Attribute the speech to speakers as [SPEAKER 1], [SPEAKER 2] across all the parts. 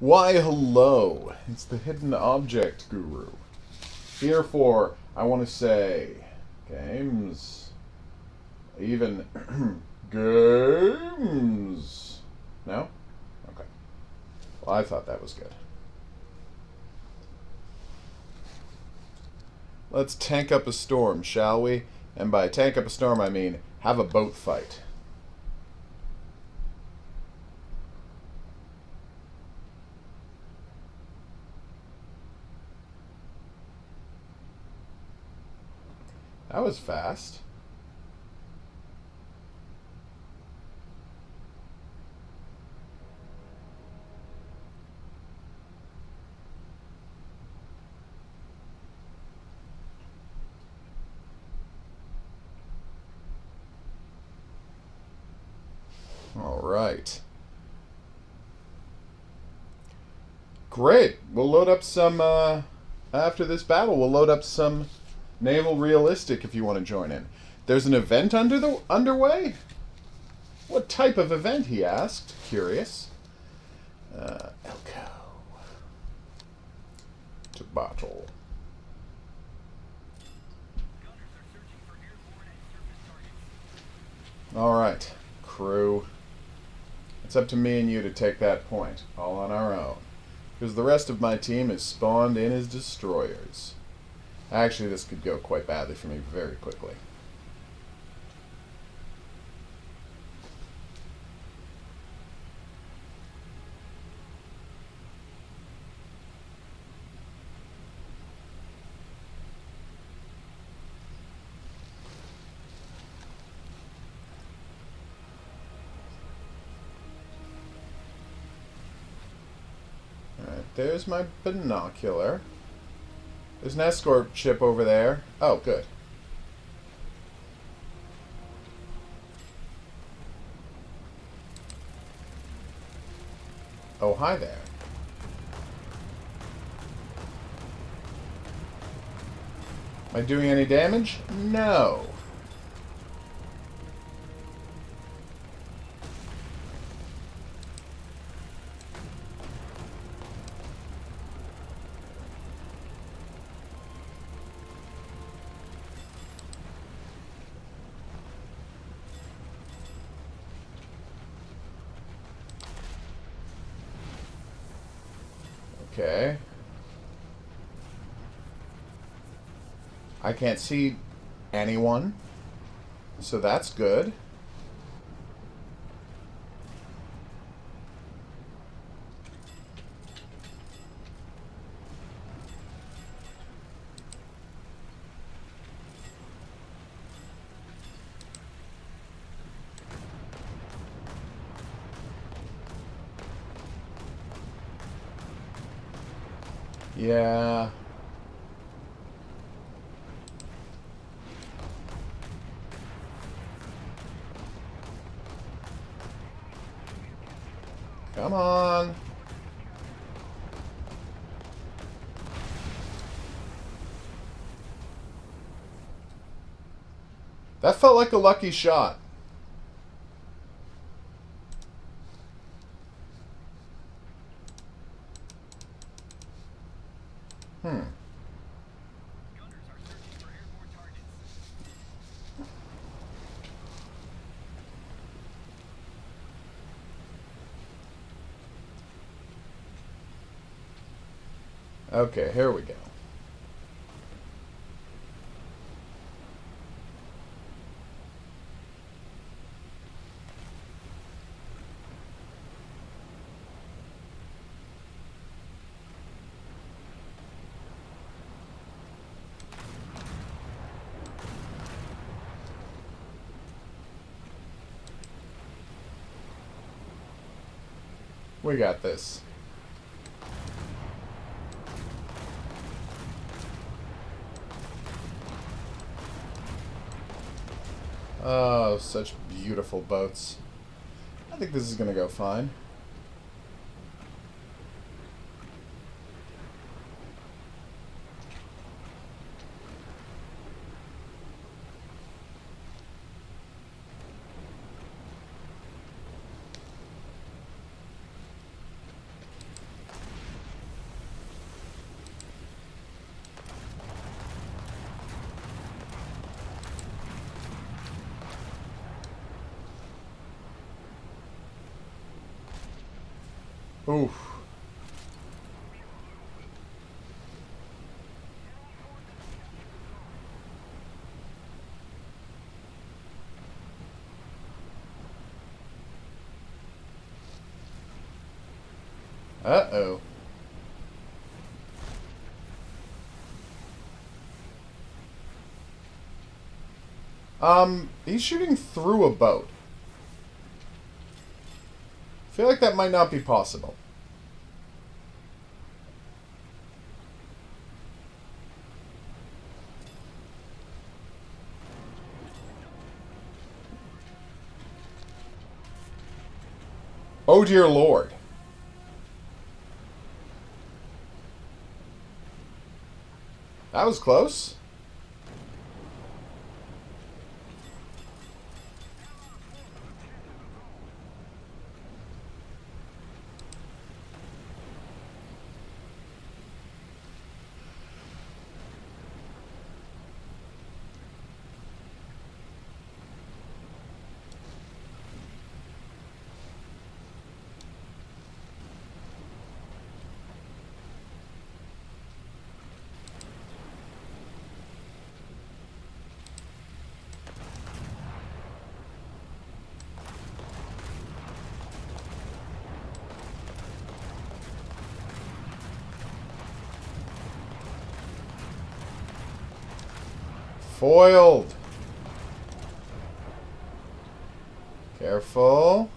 [SPEAKER 1] Why, hello. It's the hidden object guru. Therefore, I want to say games. Even games. No? Okay. Well, I thought that was good. Let's tank up a storm, shall we? And by tank up a storm, I mean have a boat fight. That was fast. All right. Great. We'll load up some, after this battle, we'll load up some Naval Realistic if you want to join in. There's an event underway? What type of event, he asked. Curious. Elko. To battle. Alright, crew. It's up to me and you to take that point, all on our own. Because the rest of my team is spawned in as destroyers. Actually, this could go quite badly for me very quickly. There's my binocular. There's an escort ship over there. Oh, good. Oh, hi there. Am I doing any damage? No. Okay. I can't see anyone, so that's good. Yeah. Come on. That felt like a lucky shot. Okay, here we go. We got this. Oh, such beautiful boats. I think this is going to go fine. Oof. Uh-oh. He's shooting through a boat. I feel like that might not be possible. Oh dear Lord. That was close. Foiled. Careful.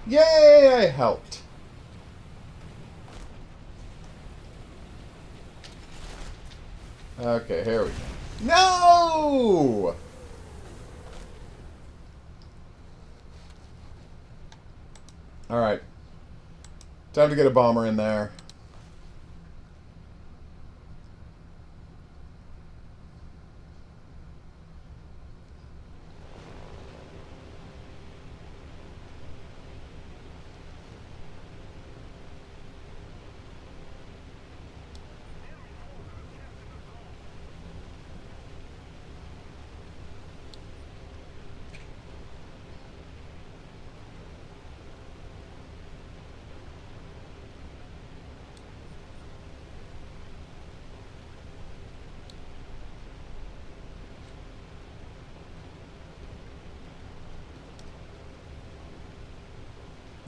[SPEAKER 1] Yay, I helped. Okay, here we go. No! Alright. Time to get a bomber in there.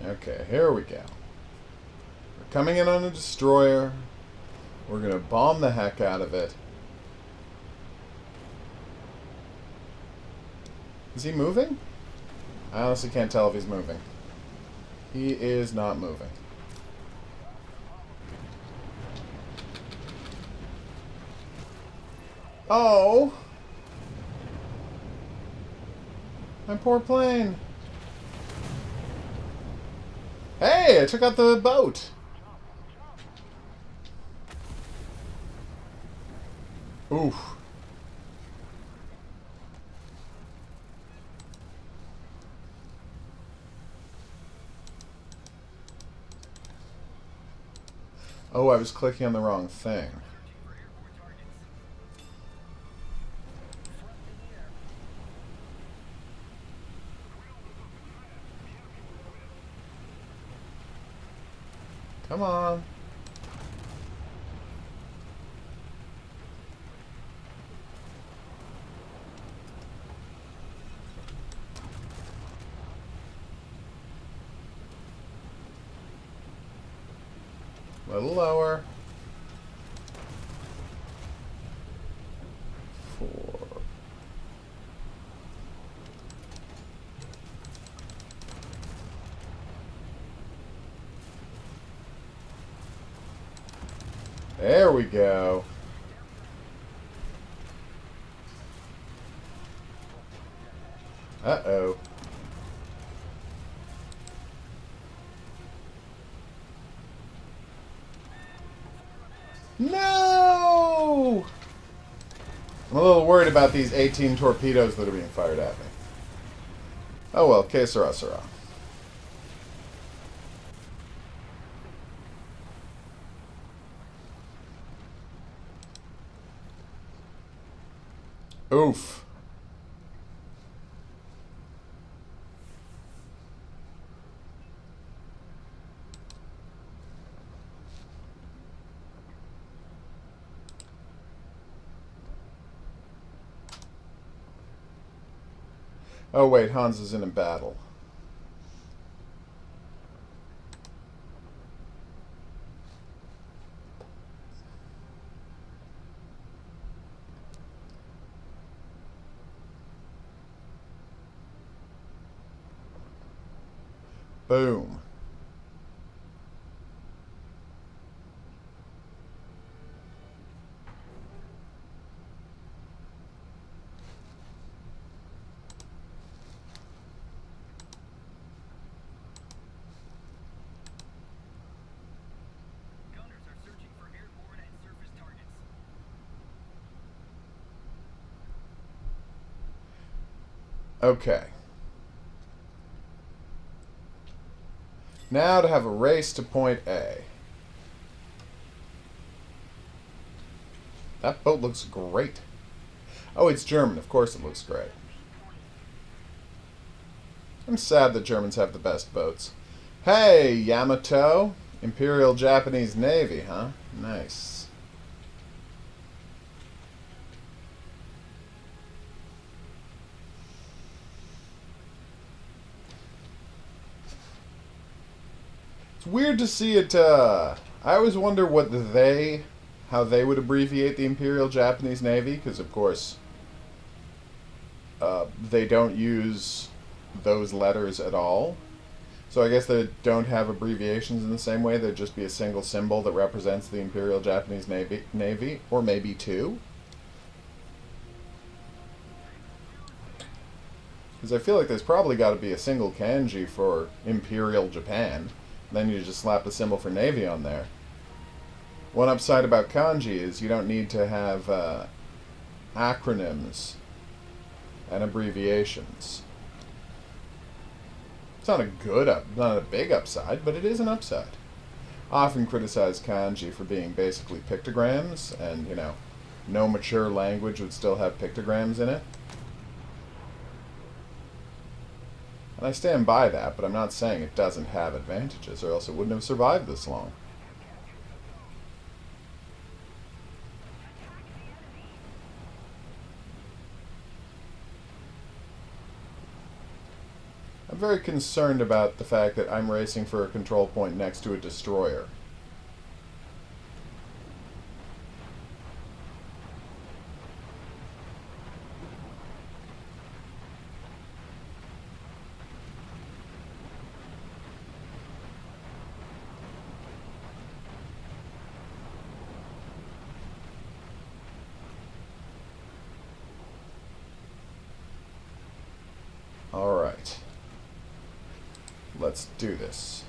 [SPEAKER 1] Okay, here we go. We're coming in on a destroyer. We're gonna bomb the heck out of it. Is he moving? I honestly can't tell if he's moving. He is not moving. Oh! My poor plane. Hey, I took out the boat. Oof. Oh, I was clicking on the wrong thing. Come on. A little lower. 4. There we go. Uh-oh. No! I'm a little worried about these 18 torpedoes that are being fired at me. Oh well, que sera, sera. Oof. Oh wait, Hans is in a battle. Boom. Okay. Now to have a race to point A. That boat looks great. Oh, it's German. Of course it looks great. I'm sad that Germans have the best boats. Hey, Yamato. Imperial Japanese Navy, huh? Nice. It's weird to see it, I always wonder how they would abbreviate the Imperial Japanese Navy, because of course, they don't use those letters at all. So I guess they don't have abbreviations in the same way. There'd just be a single symbol that represents the Imperial Japanese Navy, or maybe two. Because I feel like there's probably got to be a single kanji for Imperial Japan. Then you just slap a symbol for Navy on there. One upside about kanji is you don't need to have acronyms and abbreviations. It's not not a big upside, but it is an upside. I often criticize kanji for being basically pictograms, and, you know, no mature language would still have pictograms in it. And I stand by that, but I'm not saying it doesn't have advantages, or else it wouldn't have survived this long. I'm very concerned about the fact that I'm racing for a control point next to a destroyer. Alright. Let's do this.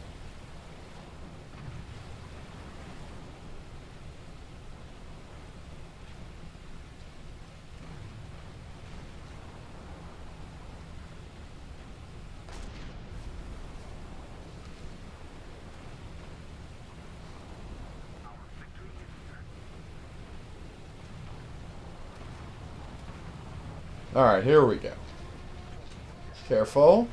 [SPEAKER 1] Alright, here we go. Careful.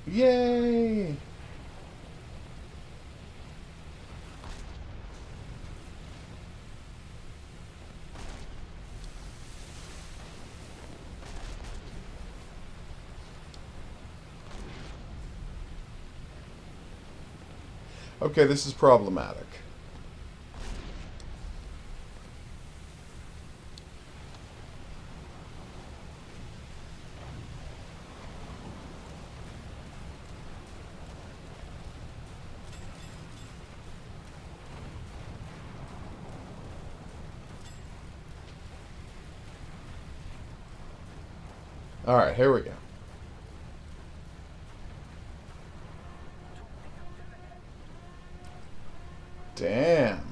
[SPEAKER 1] Yay! Okay, this is problematic. Alright, here we go. Damn.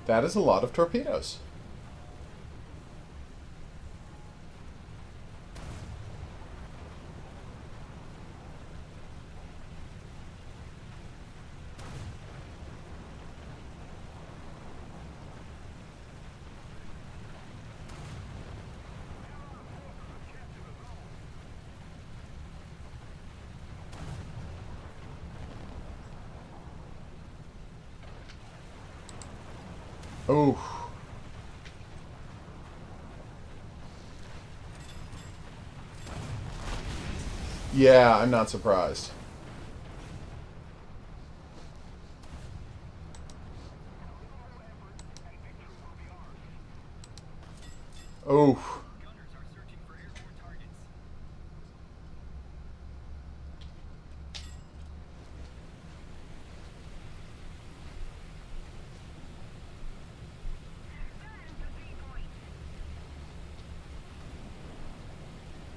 [SPEAKER 1] That is a lot of torpedoes. Oh. Yeah, I'm not surprised. Oh.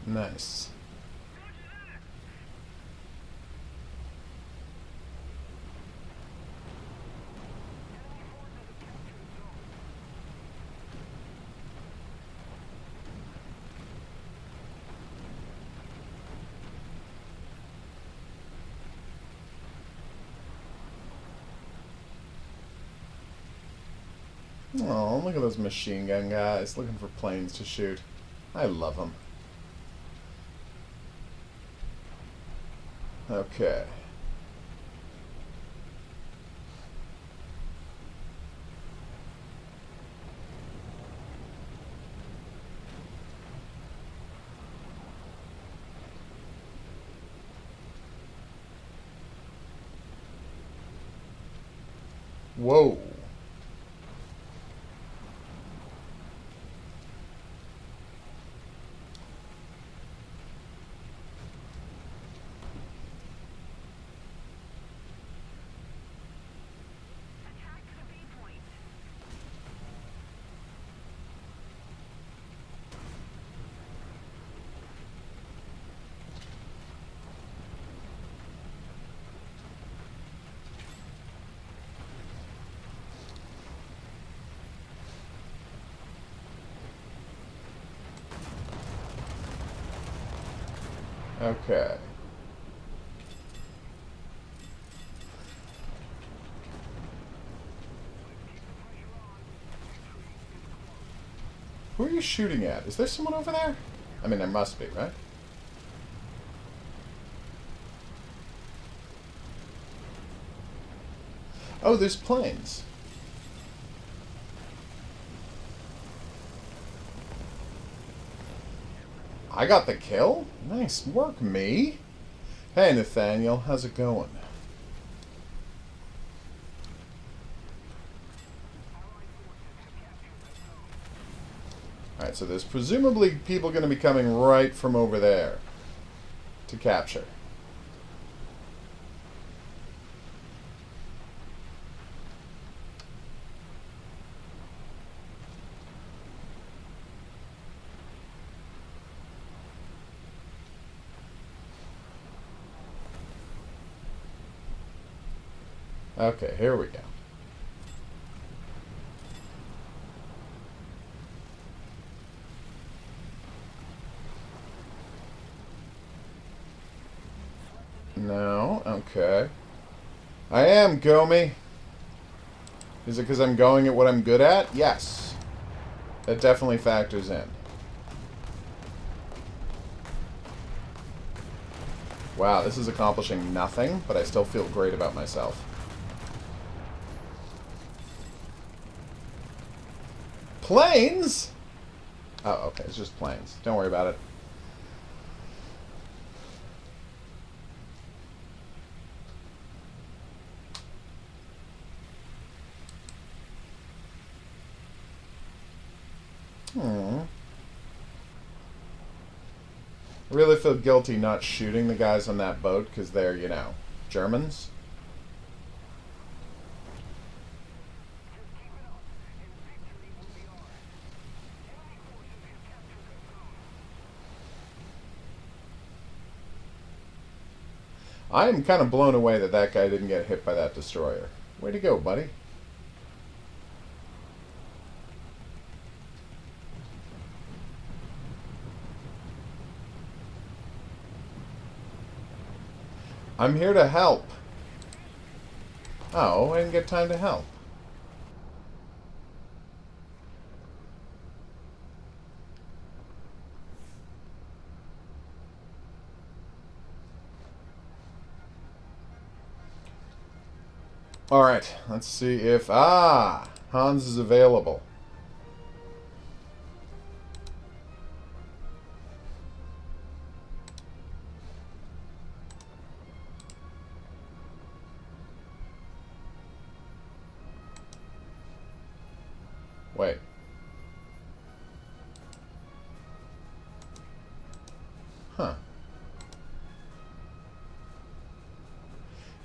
[SPEAKER 1] Nice. Oh, look at those machine gun guys looking for planes to shoot. I love them. Okay. Whoa. Okay. Who are you shooting at? Is there someone over there? I mean, there must be, right? Oh, there's planes. I got the kill? Nice work, me. Hey, Nathaniel. How's it going? Alright, so there's presumably people going to be coming right from over there to capture. Okay, here we go. No, okay. I am, Gomi. Is it because I'm going at what I'm good at? Yes. That definitely factors in. Wow, this is accomplishing nothing, but I still feel great about myself. Planes? Oh, okay, it's just planes. Don't worry about it. I really feel guilty not shooting the guys on that boat because they're, you know, Germans. I am kind of blown away that that guy didn't get hit by that destroyer. Way to go, buddy. I'm here to help. Oh, I didn't get time to help. Alright, let's see if... Ah! Hans is available. Wait. Huh.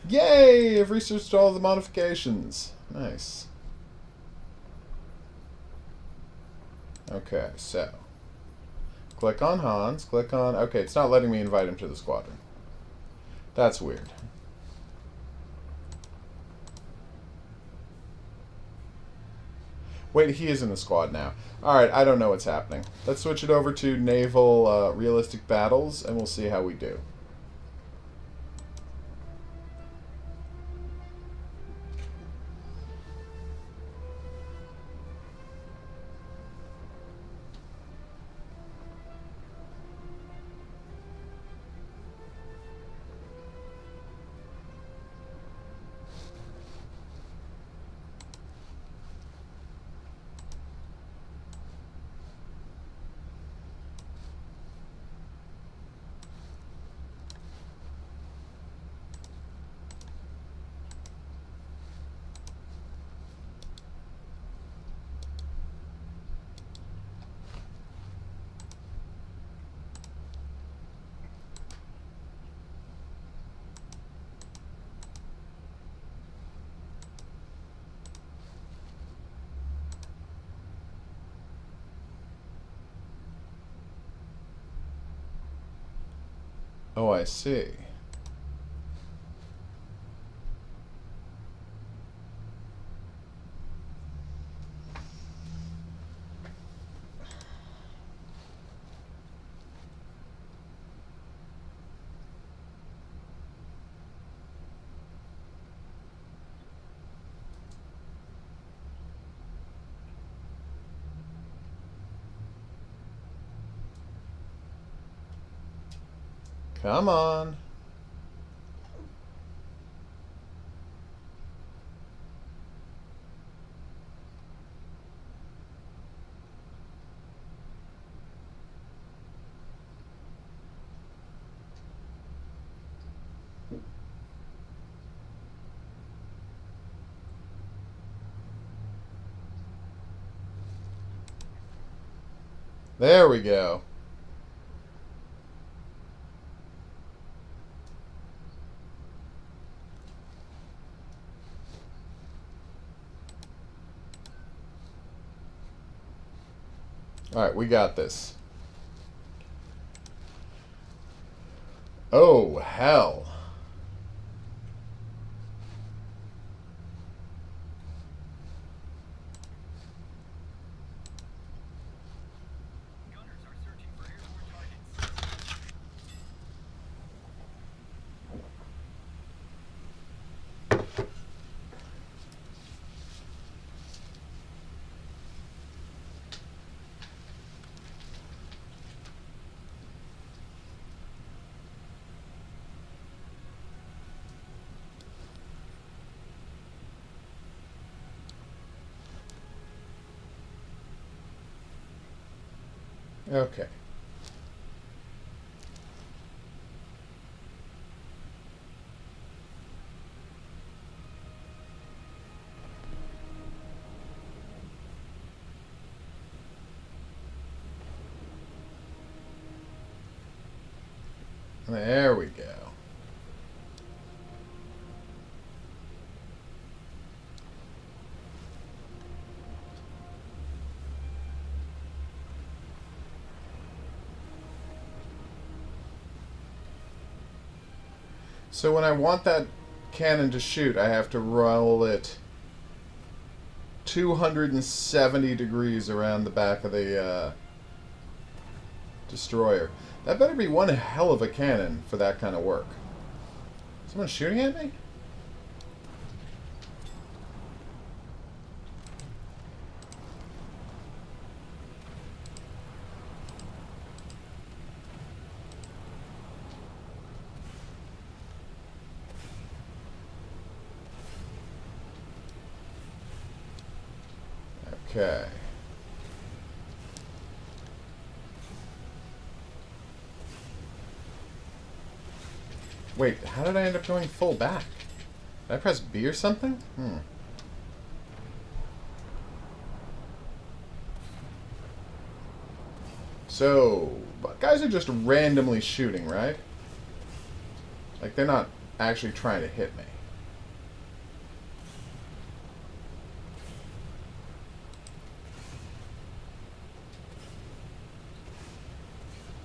[SPEAKER 1] Yay! I've researched all the modifications. Nice. Okay, so. Click on Hans. Click on... Okay, it's not letting me invite him to the squadron. That's weird. Wait, he is in the squad now. Alright, I don't know what's happening. Let's switch it over to naval realistic battles, and we'll see how we do. Oh, I see. Come on. There we go. Alright, we got this. Oh, hell. Okay. There we go. So when I want that cannon to shoot, I have to roll it 270 degrees around the back of the destroyer. That better be one hell of a cannon for that kind of work. Someone shooting at me? Okay. Wait, how did I end up going full back? Did I press B or something? So, guys are just randomly shooting, right? Like, they're not actually trying to hit me.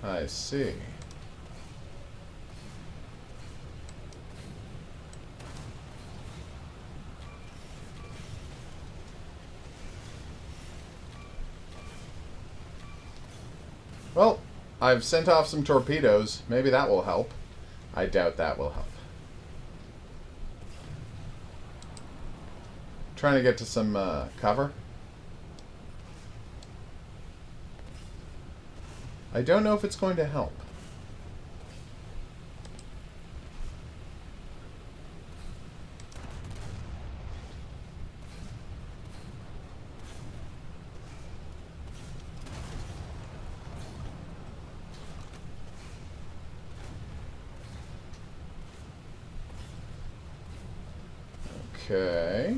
[SPEAKER 1] I see. Well, I've sent off some torpedoes. Maybe that will help. I doubt that will help. Trying to get to some cover. I don't know if it's going to help. Okay.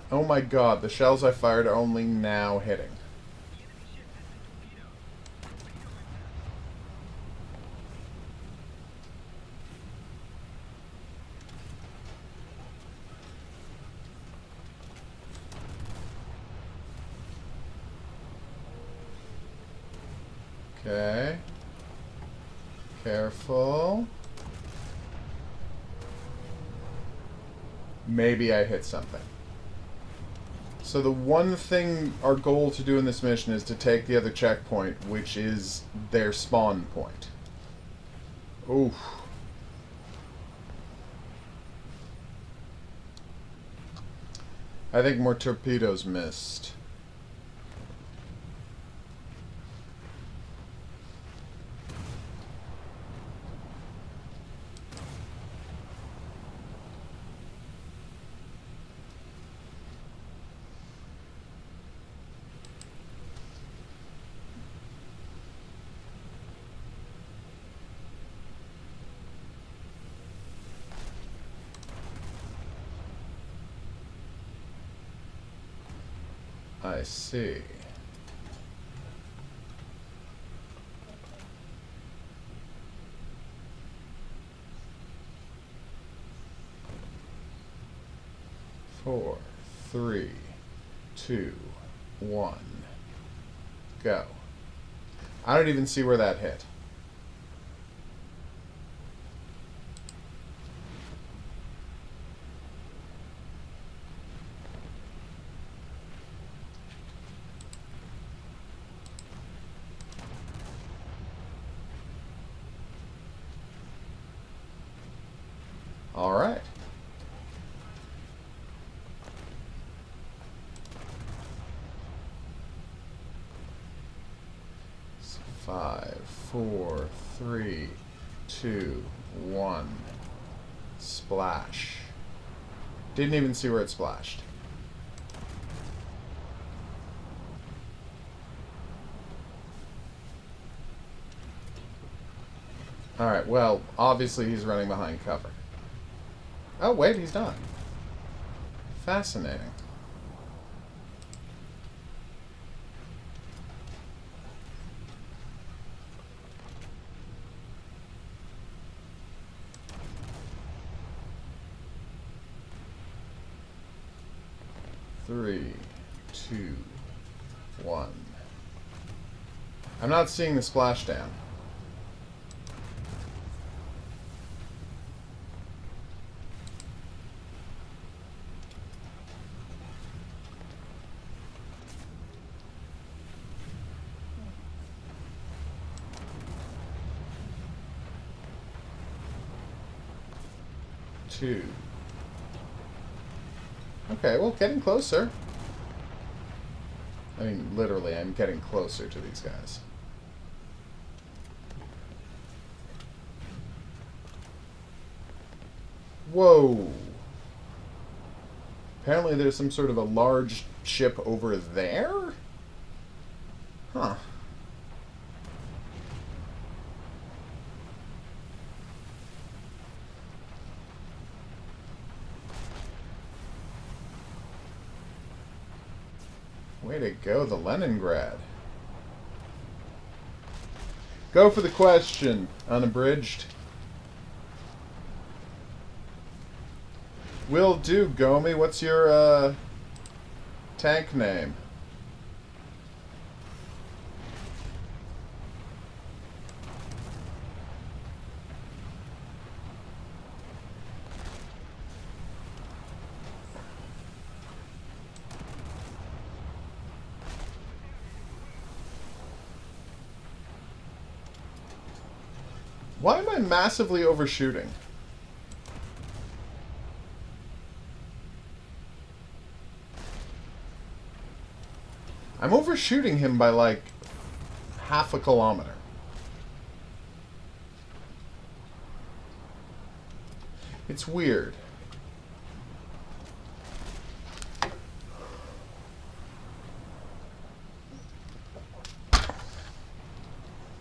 [SPEAKER 1] Oh my god, the shells I fired are only now hitting. Okay. Careful. Maybe I hit something. So the one thing our goal to do in this mission is to take the other checkpoint, which is their spawn point. Oof. I think more torpedoes missed. I see. Four, three, two, one, go. I don't even see where that hit. All right. So 5, 4, 3, 2, 1. Splash. Didn't even see where it splashed. Alright, well, obviously he's running behind cover. Oh, wait, he's not. Fascinating. 3, 2, 1. I'm not seeing the splashdown. Two. Okay, well, getting closer. I mean, literally, I'm getting closer to these guys. Whoa. Apparently there's some sort of a large ship over there? Huh. Way to go, the Leningrad. Go for the question, unabridged. Will do, Gomi. What's your, tank name? Why am I massively overshooting? I'm overshooting him by like half a kilometer. It's weird.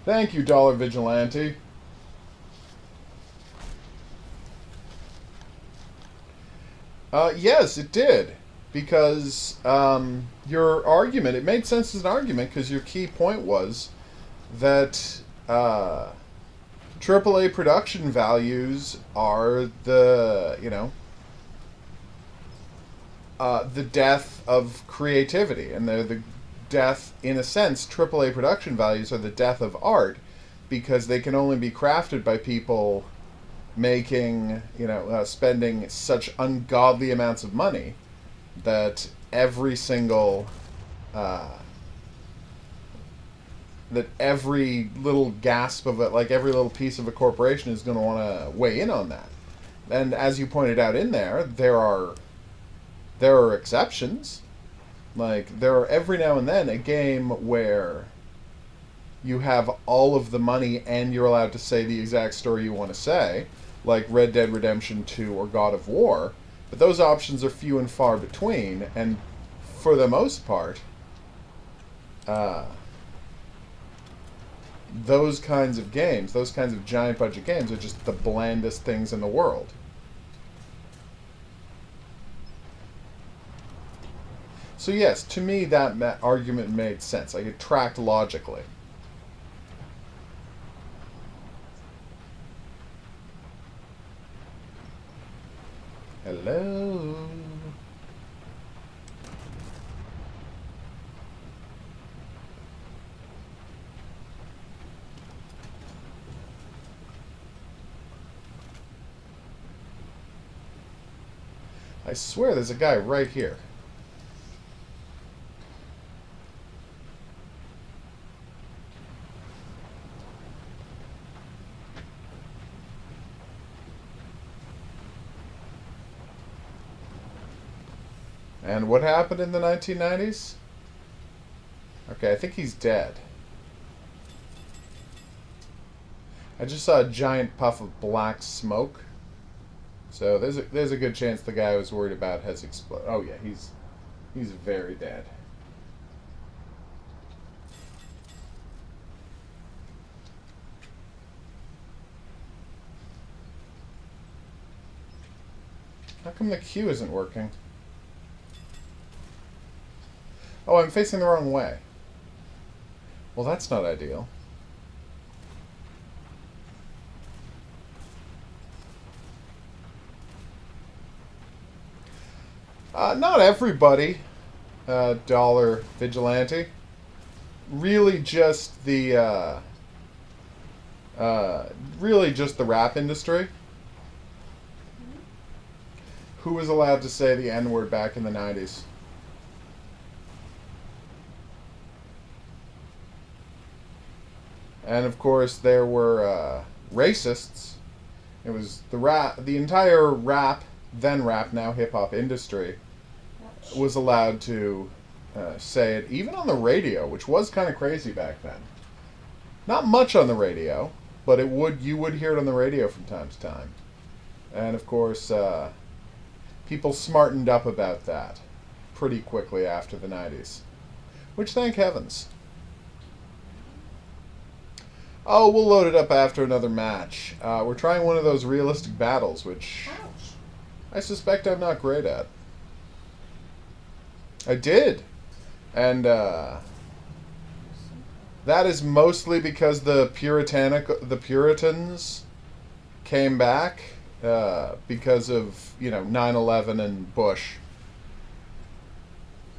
[SPEAKER 1] Thank you, Dollar Vigilante. Yes, it did. Because your argument, it made sense as an argument because your key point was that AAA production values are the, you know, the death of creativity. And they're the death, in a sense, AAA production values are the death of art because they can only be crafted by people making, you know, spending such ungodly amounts of money that every single, that every little gasp of it, like every little piece of a corporation is going to want to weigh in on that. And as you pointed out in there, there are exceptions. Like, there are every now and then a game where you have all of the money and you're allowed to say the exact story you want to say, like Red Dead Redemption 2 or God of War, but those options are few and far between, and for the most part, those kinds of games, those kinds of giant budget games are just the blandest things in the world. So yes, to me that argument made sense. Like, it tracked logically. Hello. I swear there's a guy right here. And what happened in the 1990s? Okay, I think he's dead. I just saw a giant puff of black smoke. So there's a good chance the guy I was worried about has exploded. Oh yeah, he's very dead. How come the Q isn't working? Oh, I'm facing the wrong way. Well, that's not ideal. Not everybody. Dollar Vigilante. Really just the rap industry. Who was allowed to say the N-word back in the 90s? And of course there were racists. It was the entire rap, then rap, now hip-hop industry was allowed to say it, even on the radio, which was kind of crazy back then. Not much on the radio, but you would hear it on the radio from time to time. And of course, people smartened up about that pretty quickly after the 90s. Which, thank heavens. Oh, we'll load it up after another match. We're trying one of those realistic battles, which I suspect I'm not great at. I did. And that is mostly because the Puritans came back because of, 9/11 and Bush.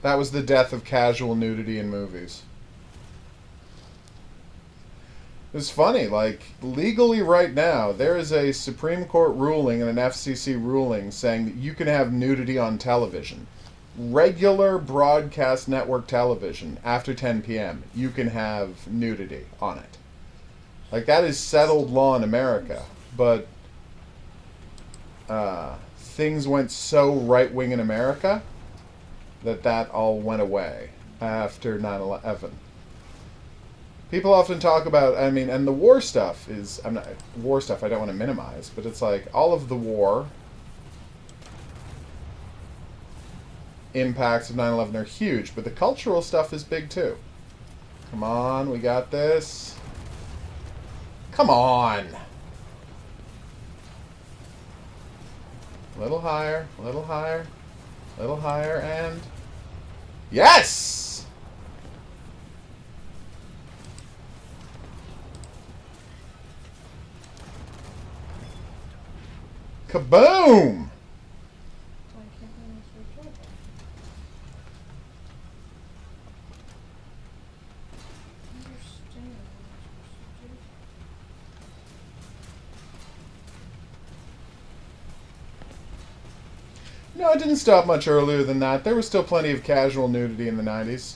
[SPEAKER 1] That was the death of casual nudity in movies. It's funny, legally right now, there is a Supreme Court ruling and an FCC ruling saying that you can have nudity on television. Regular broadcast network television, after 10 p.m., you can have nudity on it. That is settled law in America. But things went so right-wing in America that all went away after 9/11. People often talk about, and the war stuff is, I don't want to minimize, but it's all of the war impacts of 9/11 are huge, but the cultural stuff is big too. Come on, we got this. Come on! A little higher, a little higher, a little higher, and... Yes! Kaboom! No, it didn't stop much earlier than that. There was still plenty of casual nudity in the 90s.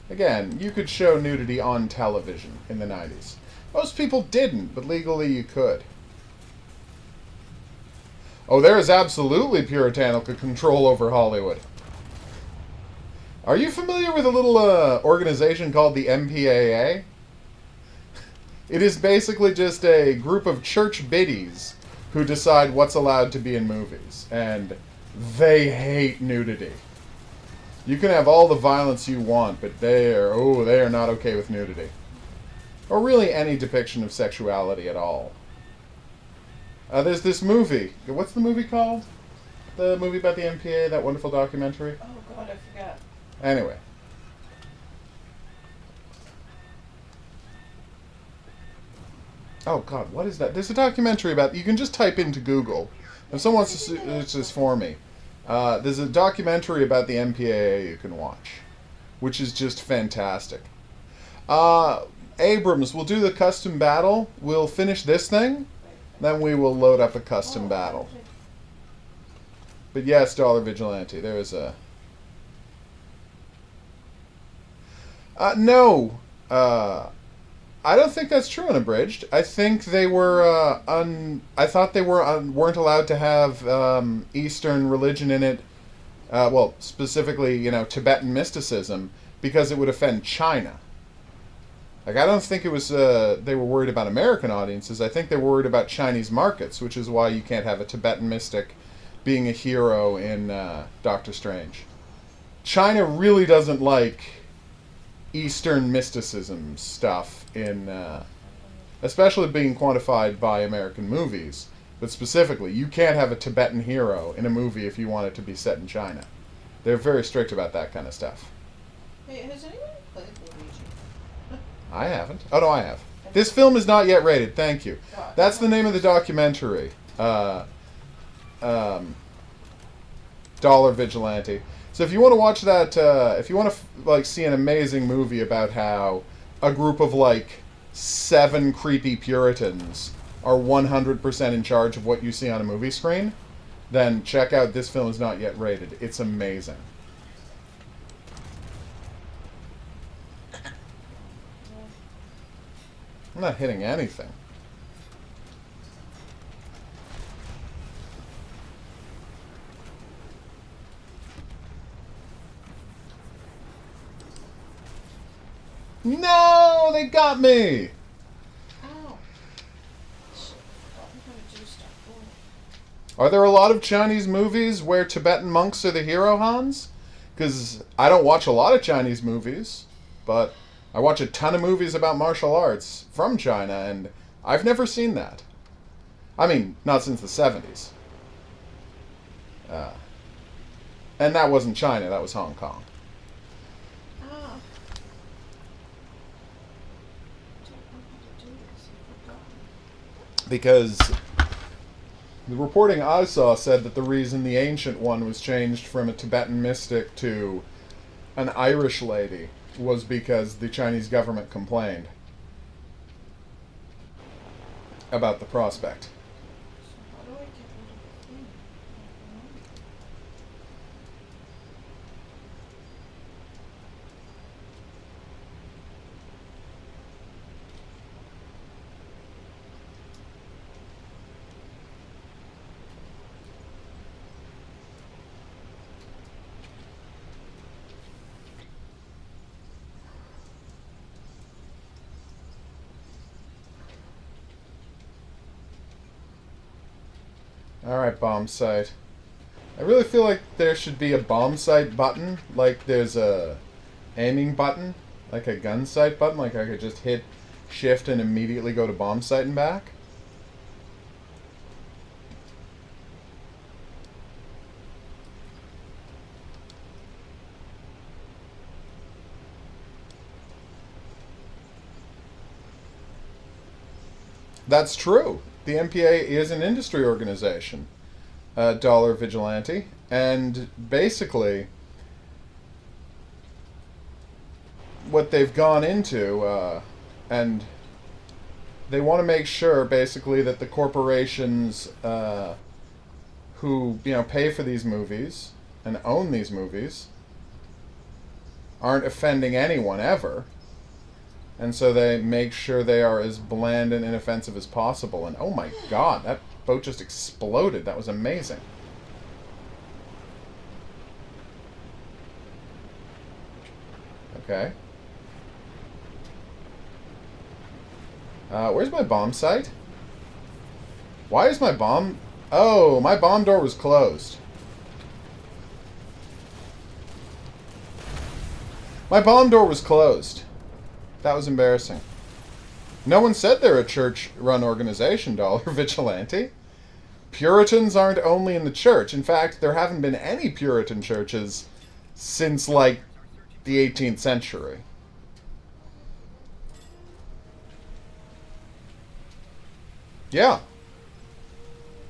[SPEAKER 1] Again, you could show nudity on television in the 90s. Most people didn't, but legally you could. Oh, there is absolutely puritanical control over Hollywood. Are you familiar with a little organization called the MPAA? It is basically just a group of church biddies who decide what's allowed to be in movies. And they hate nudity. You can have all the violence you want, but they are not okay with nudity. Or really any depiction of sexuality at all. There's this movie. What's the movie called? The movie about the MPA, that wonderful documentary?
[SPEAKER 2] Oh god, I forgot.
[SPEAKER 1] Anyway. Oh god, what is that? There's a documentary about... You can just type into Google. If someone wants to search this for me. There's a documentary about the MPAA you can watch. Which is just fantastic. Abrams, we'll do the custom battle. We'll finish this thing. Then we will load up a custom battle. But yes, Dollar Vigilante, there is a... No. I don't think that's true Unabridged. I think they were, I thought they weren't allowed to have Eastern religion in it. Well, specifically, Tibetan mysticism, because it would offend China. I don't think it was, they were worried about American audiences. I think they were worried about Chinese markets, which is why you can't have a Tibetan mystic being a hero in Doctor Strange. China really doesn't like Eastern mysticism stuff in, especially being quantified by American movies. But specifically, you can't have a Tibetan hero in a movie if you want it to be set in China. They're very strict about that kind of stuff.
[SPEAKER 2] Hey, has anyone played Luigi?
[SPEAKER 1] I haven't. Oh, no, I have. This film is not yet rated. Thank you. That's the name of the documentary. Dollar Vigilante. So if you want to watch that, if you want to like see an amazing movie about how a group of like 7 creepy Puritans are 100% in charge of what you see on a movie screen, then check out This Film Is Not Yet Rated. It's amazing. I'm not hitting anything. No, they got me.
[SPEAKER 2] Ow. Shit, I thought we were gonna do stuff.
[SPEAKER 1] Are there a lot of Chinese movies where Tibetan monks are the hero, Hans? Because I don't watch a lot of Chinese movies, but I watch a ton of movies about martial arts from China, and I've never seen that. I mean, not since the 70s. And that wasn't China, that was Hong Kong.
[SPEAKER 2] Ah. I don't know how to do this. I forgot.
[SPEAKER 1] Because the reporting I saw said that the reason the Ancient One was changed from a Tibetan mystic to an Irish lady was because the Chinese government complained about the prospect.
[SPEAKER 2] So how do I get rid of the thing? I don't know.
[SPEAKER 1] Alright, bomb site. I really feel like there should be a bomb site button, like there's a aiming button, like a gun sight button, like I could just hit shift and immediately go to bomb site and back. That's true. The MPA is an industry organization, Dollar Vigilante, and basically what they've gone into, and they want to make sure basically that the corporations who pay for these movies and own these movies aren't offending anyone ever. And so they make sure they are as bland and inoffensive as possible. And oh my god, that boat just exploded. That was amazing. Okay. Where's my bomb site? Why is my bomb... Oh, my bomb door was closed. My bomb door was closed. That was embarrassing. No one said they're a church-run organization, Dollar Vigilante. Puritans aren't only in the church. In fact, there haven't been any Puritan churches since, like, the 18th century. Yeah.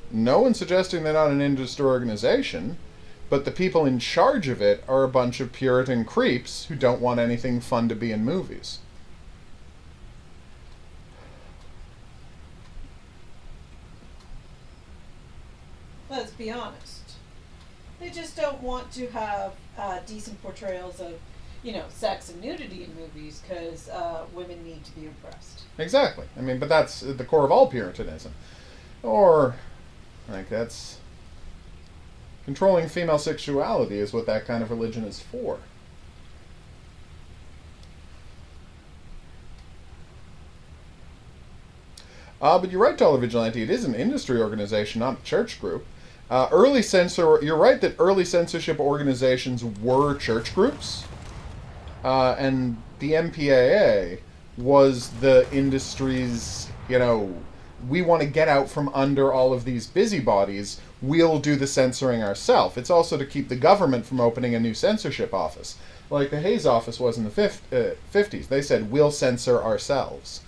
[SPEAKER 1] No one's suggesting they're not an industry organization, but the people in charge of it are a bunch of Puritan creeps who don't want anything fun to be in movies.
[SPEAKER 2] Let's be honest. They just don't want to have decent portrayals of, sex and nudity in movies because women need to be oppressed.
[SPEAKER 1] Exactly. I mean, but that's the core of all Puritanism. Or, like, that's... Controlling female sexuality is what that kind of religion is for. But you're right, Dollar Vigilante. It is an industry organization, not a church group. You're right that early censorship organizations were church groups. And the MPAA was the industry's, we want to get out from under all of these busybodies. We'll do the censoring ourselves. It's also to keep the government from opening a new censorship office. Like the Hayes office was in the 50s. They said, we'll censor ourselves.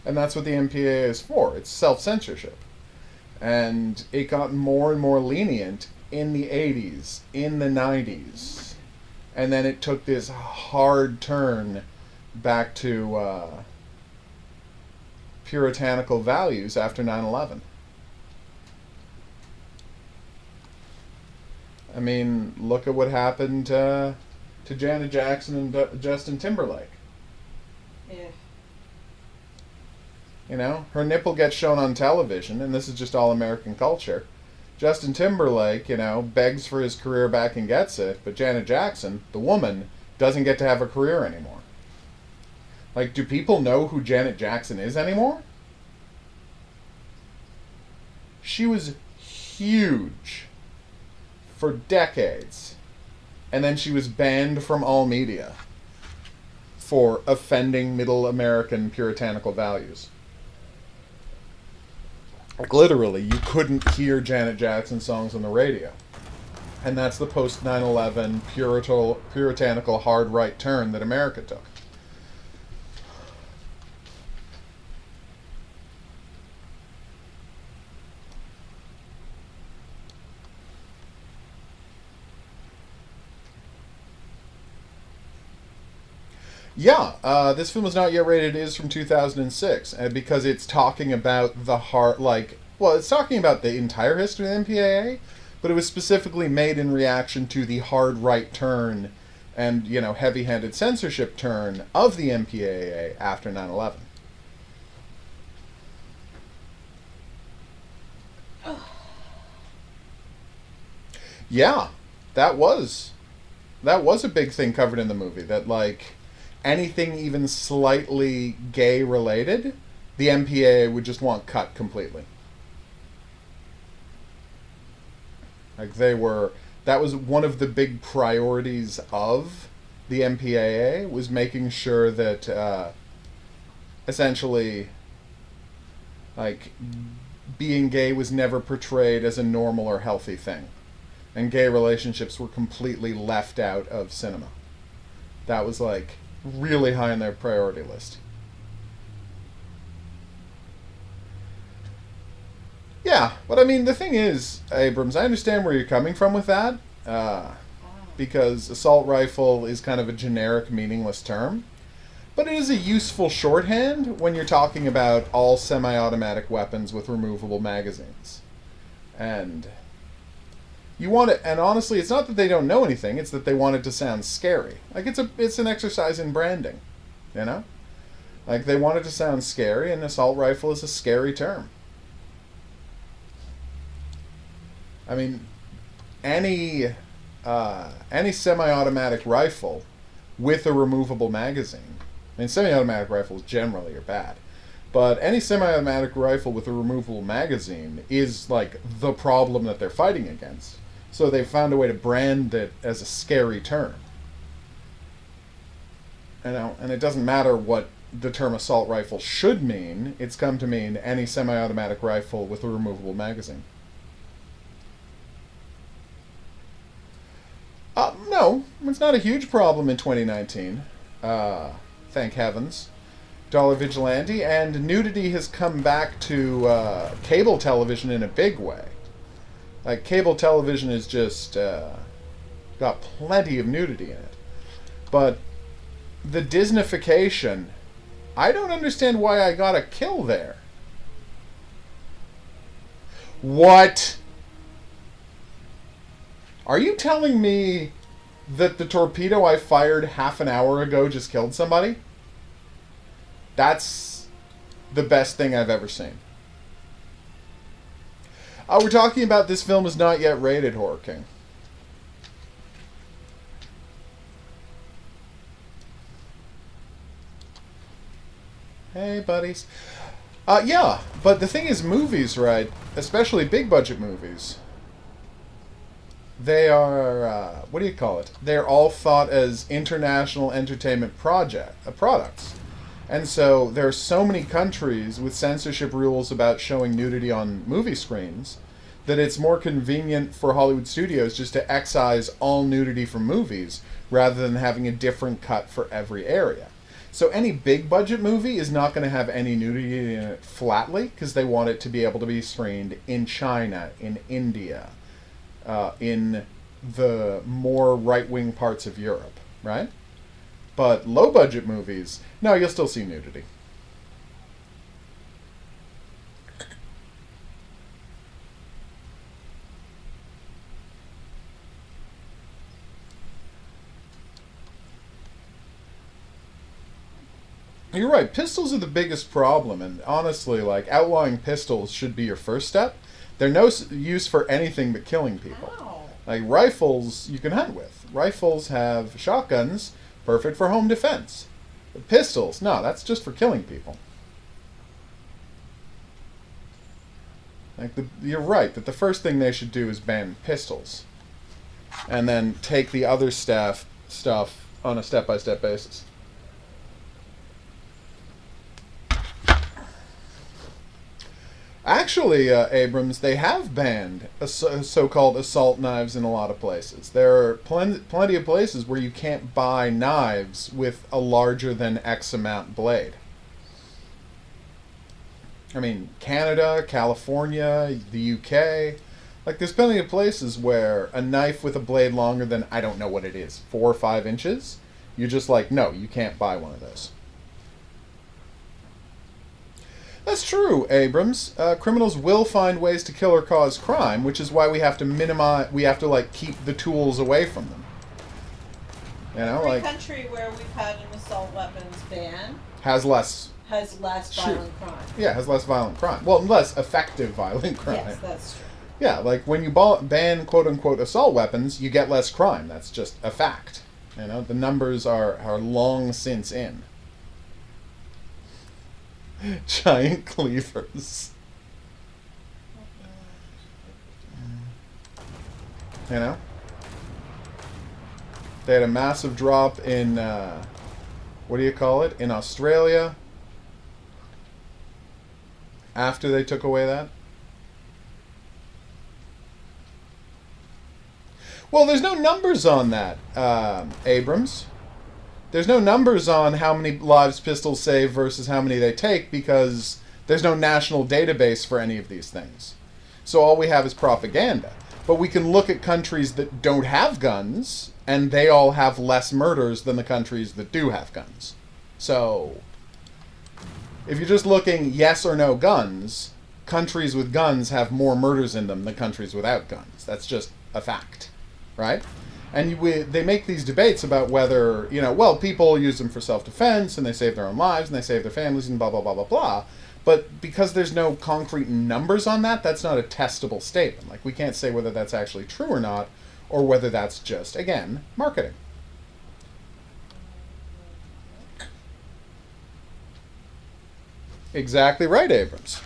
[SPEAKER 1] And that's what the MPAA is for. It's self-censorship. And it got more and more lenient in the 80s, in the 90s. And then it took this hard turn back to puritanical values after 9/11. I mean, look at what happened to Janet Jackson and Justin Timberlake.
[SPEAKER 2] Yeah.
[SPEAKER 1] You know, her nipple gets shown on television, and this is just all American culture. Justin Timberlake, you know, begs for his career back and gets it, but Janet Jackson, the woman, doesn't get to have a career anymore. Like, do people know who Janet Jackson is anymore? She was huge for decades, and then she was banned from all media for offending middle American puritanical values. Like, literally, you couldn't hear Janet Jackson songs on the radio. And that's the post 9/11 puritanical hard right turn that America took. Yeah, this film is not yet rated. It is from 2006, and because it's talking about the it's talking about the entire history of the MPAA, but it was specifically made in reaction to the hard right turn and, you know, heavy-handed censorship turn of the MPAA after 9/11. Yeah, that was a big thing covered in the movie, that, like, anything even slightly gay related, the MPAA would just want cut completely. Like, that was one of the big priorities of the MPAA, was making sure that essentially, like, being gay was never portrayed as a normal or healthy thing. And gay relationships were completely left out of cinema. That was, like, really high on their priority list. Yeah, but I mean, the thing is, Abrams, I understand where you're coming from with that, because assault rifle is kind of a generic, meaningless term, but it is a useful shorthand when you're talking about all semi-automatic weapons with removable magazines. And you want it, and honestly, it's not that they don't know anything, it's that they want it to sound scary. Like, it's an exercise in branding, you know? Like, they want it to sound scary, and assault rifle is a scary term. I mean, any semi-automatic rifle with a removable magazine, I mean, semi-automatic rifles generally are bad, but any semi-automatic rifle with a removable magazine is, like, the problem that they're fighting against. So they found a way to brand it as a scary term. You know, and it doesn't matter what the term assault rifle should mean, it's come to mean any semi-automatic rifle with a removable magazine. No, it's not a huge problem in 2019. Thank heavens. Dollar Vigilante, and nudity has come back to cable television in a big way. Like, cable television is just got plenty of nudity in it. But the Disneyfication, I don't understand why I got a kill there. What? Are you telling me that the torpedo I fired half an hour ago just killed somebody? That's the best thing I've ever seen. We're talking about this film is not yet rated, Horror King. Hey, buddies. Yeah, but the thing is, movies, right? Especially big budget movies. They are, what do you call it? They're all thought as international entertainment products. And so there are so many countries with censorship rules about showing nudity on movie screens that it's more convenient for Hollywood studios just to excise all nudity from movies rather than having a different cut for every area. So any big budget movie is not going to have any nudity in it flatly because they want it to be able to be screened in China, in India, in the more right-wing parts of Europe, right? But low-budget movies, no, you'll still see nudity. You're right. Pistols are the biggest problem, and honestly, like outlawing pistols should be your first step. They're no use for anything but killing people.
[SPEAKER 2] Ow.
[SPEAKER 1] Like rifles, you can hunt with. Rifles have shotguns, perfect for home defense. But pistols, no, that's just for killing people. Like you're right that the first thing they should do is ban pistols, and then take the other stuff on a step-by-step basis. Actually, Abrams, they have banned so-called assault knives in a lot of places. There are plenty of places where you can't buy knives with a larger than X amount blade. I mean, Canada, California, the UK. Like, there's plenty of places where a knife with a blade longer than, I don't know what it is, 4 or 5 inches, you're just like, no, you can't buy one of those. That's true, Abrams. Criminals will find ways to kill or cause crime, which is why we have to like keep the tools away from them. You know,
[SPEAKER 2] Every
[SPEAKER 1] like
[SPEAKER 2] country where we've had an assault weapons ban
[SPEAKER 1] has less
[SPEAKER 2] violent crime.
[SPEAKER 1] Yeah, has less violent crime. Well, less effective violent crime.
[SPEAKER 2] Yes, that's true.
[SPEAKER 1] Yeah, like when you ban quote unquote assault weapons, you get less crime. That's just a fact. You know, the numbers are long since in. Giant cleavers. You know? They had a massive drop in, what do you call it? In Australia. After they took away that. Well, there's no numbers on that, Abrams. There's no numbers on how many lives pistols save versus how many they take because there's no national database for any of these things. So all we have is propaganda. But we can look at countries that don't have guns, and they all have less murders than the countries that do have guns. So, if you're just looking yes or no guns, countries with guns have more murders in them than countries without guns. That's just a fact, right? And they make these debates about whether, you know, well, people use them for self-defense, and they save their own lives, and they save their families, and blah, blah, blah, blah, blah. But because there's no concrete numbers on that, that's not a testable statement. Like, we can't say whether that's actually true or not, or whether that's just, again, marketing. Exactly right, Abrams.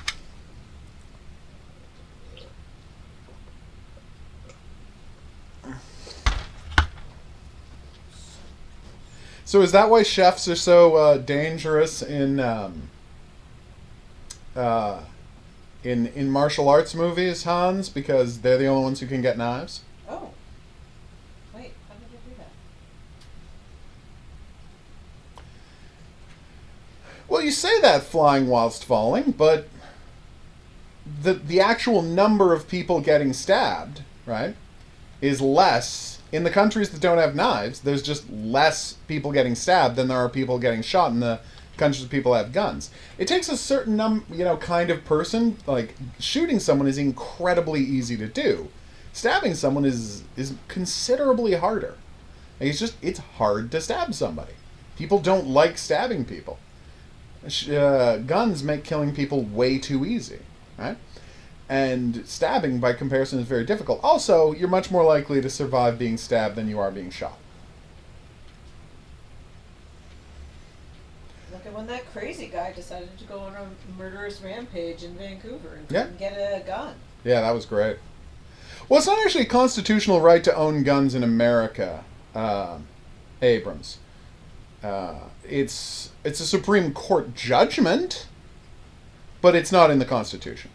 [SPEAKER 1] So is that why chefs are so dangerous in martial arts movies, Hans? Because they're the only ones who can get knives?
[SPEAKER 2] Oh. Wait, how did I do that?
[SPEAKER 1] Well, you say that flying whilst falling, but the actual number of people getting stabbed, right, is less. In the countries that don't have knives, there's just less people getting stabbed than there are people getting shot in the countries where people have guns. It takes a certain kind of person. Like, shooting someone is incredibly easy to do. Stabbing someone is considerably harder. It's hard to stab somebody. People don't like stabbing people. Guns make killing people way too easy, right? And stabbing, by comparison, is very difficult. Also, you're much more likely to survive being stabbed than you are being shot.
[SPEAKER 2] Look at when that crazy guy decided to go on a murderous rampage in Vancouver and
[SPEAKER 1] Yeah.
[SPEAKER 2] couldn't get a gun.
[SPEAKER 1] Yeah, that was great. Well, it's not actually a constitutional right to own guns in America, Abrams. It's a Supreme Court judgment, but it's not in the Constitution.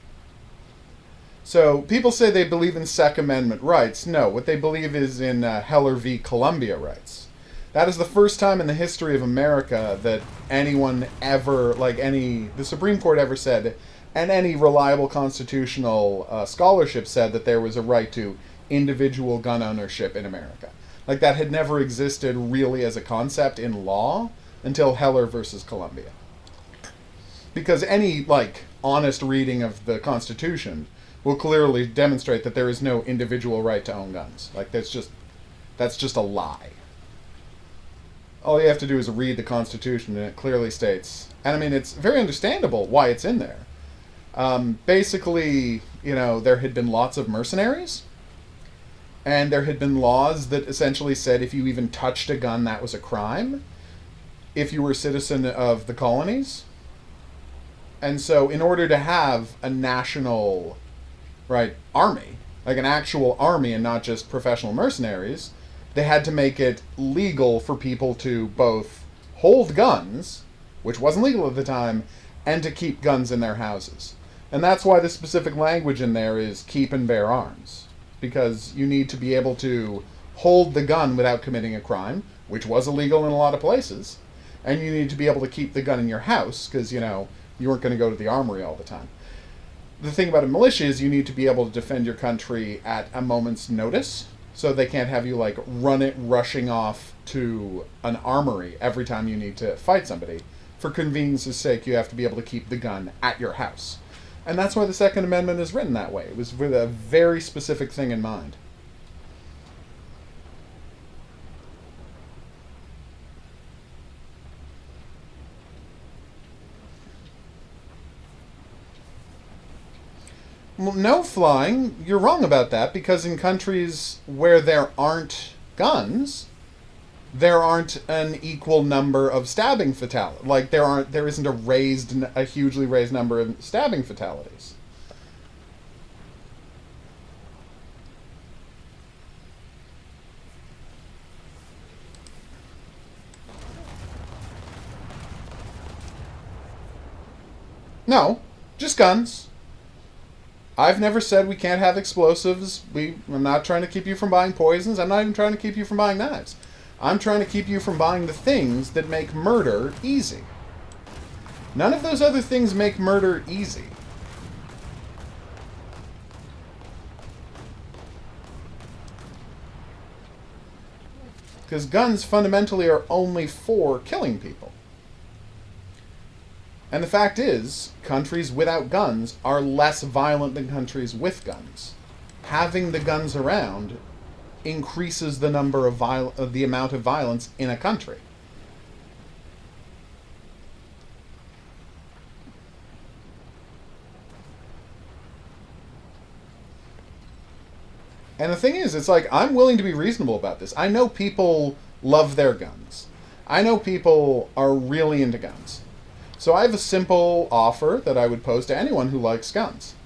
[SPEAKER 1] So people say they believe in Second Amendment rights. No, what they believe is in Heller v. Columbia rights. That is the first time in the history of America that anyone ever, the Supreme Court ever said, and any reliable constitutional scholarship said that there was a right to individual gun ownership in America. Like, that had never existed really as a concept in law until Heller versus Columbia. Because any, honest reading of the Constitution will clearly demonstrate that there is no individual right to own guns. That's just a lie. All you have to do is read the Constitution, and it clearly states, and I mean, it's very understandable why it's in there. Basically, there had been lots of mercenaries, and there had been laws that essentially said if you even touched a gun, that was a crime, if you were a citizen of the colonies. And so, in order to have a national, army, an actual army and not just professional mercenaries, they had to make it legal for people to both hold guns, which wasn't legal at the time, and to keep guns in their houses. And that's why the specific language in there is keep and bear arms. Because you need to be able to hold the gun without committing a crime, which was illegal in a lot of places. And you need to be able to keep the gun in your house, because, you weren't going to go to the armory all the time. The thing about a militia is you need to be able to defend your country at a moment's notice, so they can't have you, rushing off to an armory every time you need to fight somebody. For convenience's sake, you have to be able to keep the gun at your house. And that's why the Second Amendment is written that way. It was with a very specific thing in mind. Well, no flying. You're wrong about that, because in countries where there aren't guns, there aren't an equal number of stabbing fatalities. There isn't a hugely raised number of stabbing fatalities. No, just guns. I've never said we can't have explosives. I'm not trying to keep you from buying poisons. I'm not even trying to keep you from buying knives. I'm trying to keep you from buying the things that make murder easy. None of those other things make murder easy. Because guns fundamentally are only for killing people. And the fact is, countries without guns are less violent than countries with guns. Having the guns around increases the number of the amount of violence in a country. And the thing is, it's I'm willing to be reasonable about this. I know people love their guns. I know people are really into guns. So I have a simple offer that I would pose to anyone who likes guns.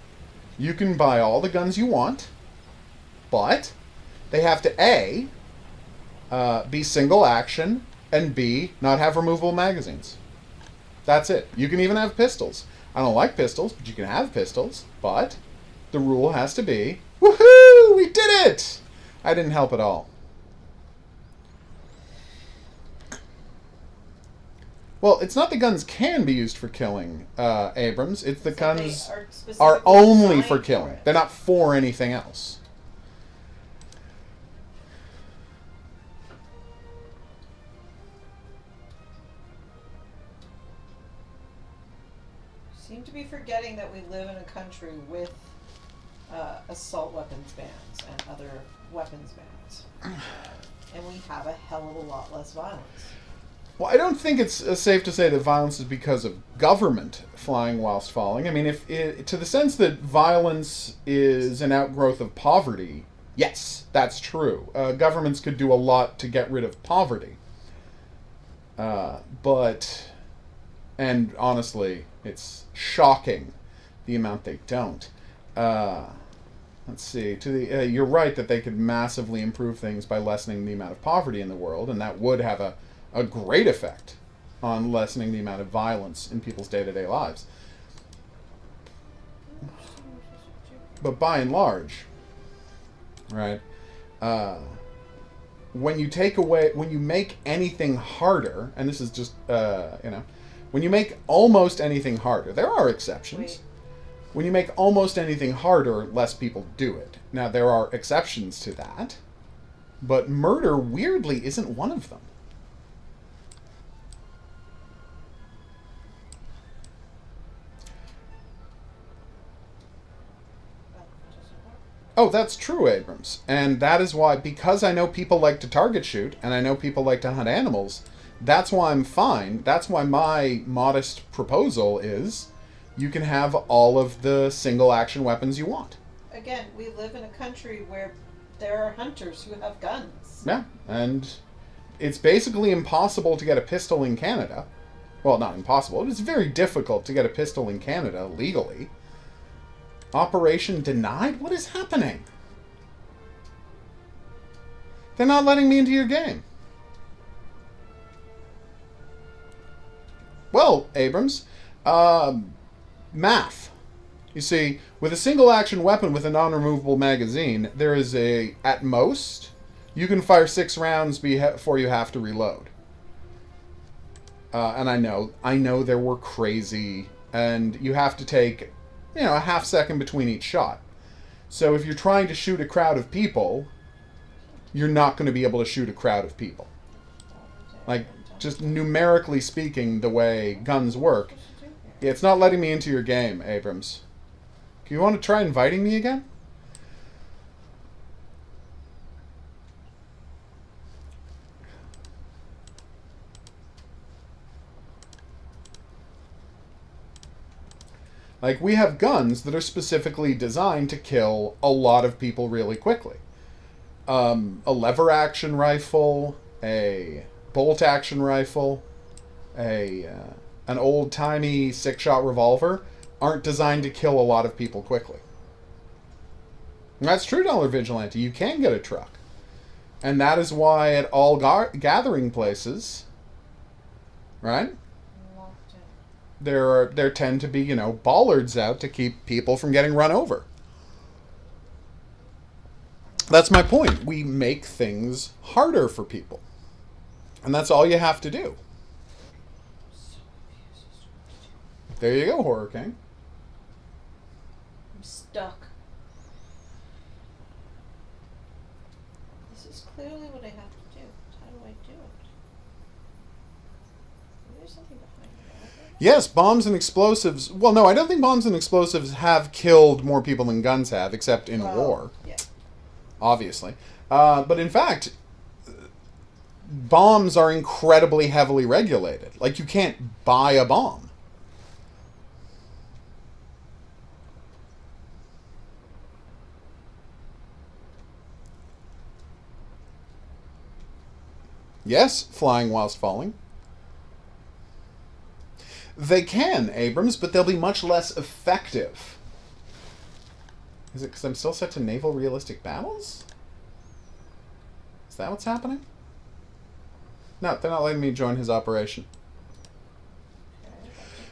[SPEAKER 1] You can buy all the guns you want, but they have to A, be single action, and B, not have removable magazines. That's it. You can even have pistols. I don't like pistols, but you can have pistols. But the rule has to be, woohoo, we did it! I didn't help at all. Well, it's not the guns can be used for killing, Abrams. It's the guns are only for killing. They're not for anything else.
[SPEAKER 2] Seem to be forgetting that we live in a country with assault weapons bans and other weapons bans. And we have a hell of a lot less violence.
[SPEAKER 1] Well, I don't think it's safe to say that violence is because of government flying whilst falling. I mean, to the sense that violence is an outgrowth of poverty, yes, that's true. Governments could do a lot to get rid of poverty. And honestly, it's shocking the amount they don't. Let's see. You're right that they could massively improve things by lessening the amount of poverty in the world, and that would have a great effect on lessening the amount of violence in people's day-to-day lives. But by and large, right, when you make anything harder, and this is just, when you make almost anything harder, there are exceptions.
[SPEAKER 2] Wait.
[SPEAKER 1] When you make almost anything harder, less people do it. Now, there are exceptions to that, but murder, weirdly, isn't one of them. Oh, that's true, Abrams. And that is why, because I know people like to target shoot, and I know people like to hunt animals, that's why I'm fine. That's why my modest proposal is you can have all of the single action weapons you want.
[SPEAKER 2] Again, we live in a country where there are hunters who have guns.
[SPEAKER 1] Yeah, and it's basically impossible to get a pistol in Canada. Well, not impossible. It's very difficult to get a pistol in Canada legally. Operation denied? What is happening? They're not letting me into your game. Well, Abrams, math. You see, with a single action weapon with a non-removable magazine, there is at most, you can fire 6 rounds before you have to reload. And I know there were crazy, and you have to take, a half second between each shot. So if you're trying to shoot a crowd of people, you're not going to be able to shoot a crowd of people. Like, just numerically speaking, the way guns work, it's not letting me into your game, Abrams. Do you want to try inviting me again? Like, we have guns that are specifically designed to kill a lot of people really quickly. A lever action rifle, a bolt action rifle, an old-timey 6-shot revolver aren't designed to kill a lot of people quickly. And that's true, Dollar Vigilante. You can get a truck. And that is why at all gathering places, right? There tend to be, bollards out to keep people from getting run over. That's my point. We make things harder for people. And that's all you have to do. There you go, Horror King.
[SPEAKER 2] I'm stuck. This is clearly what I have to do. How do I do it? There's something behind it.
[SPEAKER 1] Yes, bombs and explosives. Well, no, I don't think bombs and explosives have killed more people than guns have, except in war.
[SPEAKER 2] Yeah.
[SPEAKER 1] Obviously. But in fact, bombs are incredibly heavily regulated. Like, you can't buy a bomb. Yes, flying whilst falling. They can, Abrams, but they'll be much less effective. Is it because I'm still set to naval realistic battles? Is that what's happening? No, they're not letting me join his operation.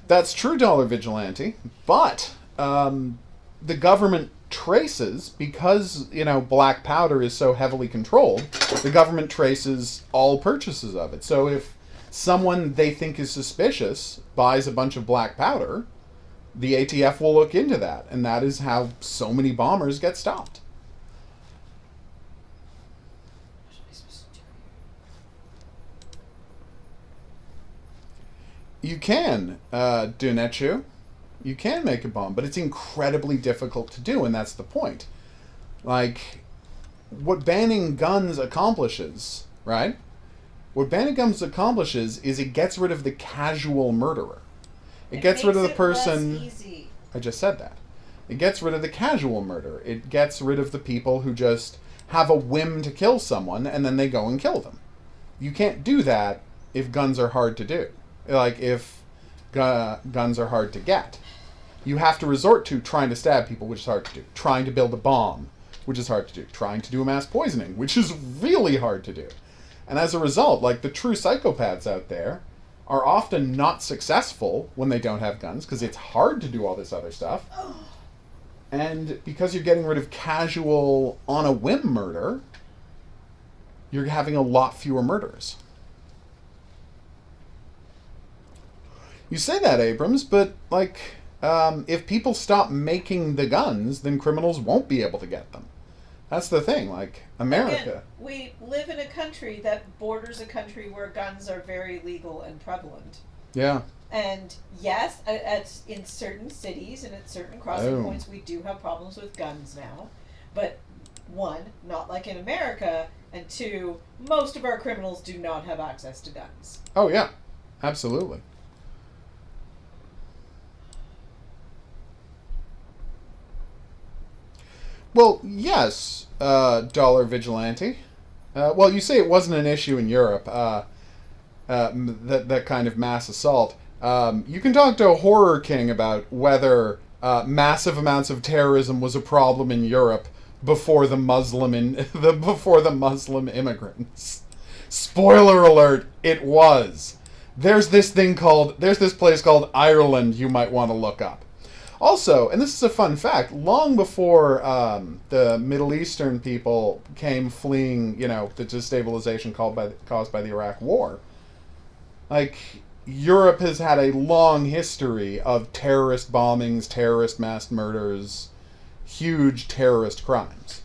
[SPEAKER 1] That's true, Dollar Vigilante, but the government traces, because, black powder is so heavily controlled, the government traces all purchases of it. So if someone they think is suspicious buys a bunch of black powder, the ATF will look into that, and that is how so many bombers get stopped.
[SPEAKER 2] What am I supposed to do?
[SPEAKER 1] You can, Dunechu. You can make a bomb, but it's incredibly difficult to do, and that's the point. Like, what banning guns accomplishes, right? What banning guns accomplishes is it gets rid of the casual murderer. It gets rid of the person...
[SPEAKER 2] Less easy.
[SPEAKER 1] I just said that. It gets rid of the casual murderer. It gets rid of the people who just have a whim to kill someone, and then they go and kill them. You can't do that if guns are hard to do. Like, if guns are hard to get. You have to resort to trying to stab people, which is hard to do. Trying to build a bomb, which is hard to do. Trying to do a mass poisoning, which is really hard to do. And as a result, like, the true psychopaths out there are often not successful when they don't have guns, because it's hard to do all this other stuff. And because you're getting rid of casual, on a whim murder, you're having a lot fewer murders. You say that, Abrams, but, like, if people stop making the guns, then criminals won't be able to get them. That's the thing, like, America.
[SPEAKER 2] Again, we live in a country that borders a country where guns are very legal and prevalent.
[SPEAKER 1] Yeah.
[SPEAKER 2] And yes, in certain cities and at certain crossing
[SPEAKER 1] Oh.
[SPEAKER 2] points, we do have problems with guns now. But one, not like in America, and two, most of our criminals do not have access to guns.
[SPEAKER 1] Oh, yeah. Absolutely. Well, yes, Dollar Vigilante. Well, you say it wasn't an issue in Europe, that kind of mass assault. You can talk to a horror king about whether massive amounts of terrorism was a problem in Europe before the Muslim immigrants. Spoiler alert, it was. There's this place called Ireland you might want to look up. Also, and this is a fun fact, long before the Middle Eastern people came fleeing, the destabilization caused by the Iraq War, like, Europe has had a long history of terrorist bombings, terrorist mass murders, huge terrorist crimes.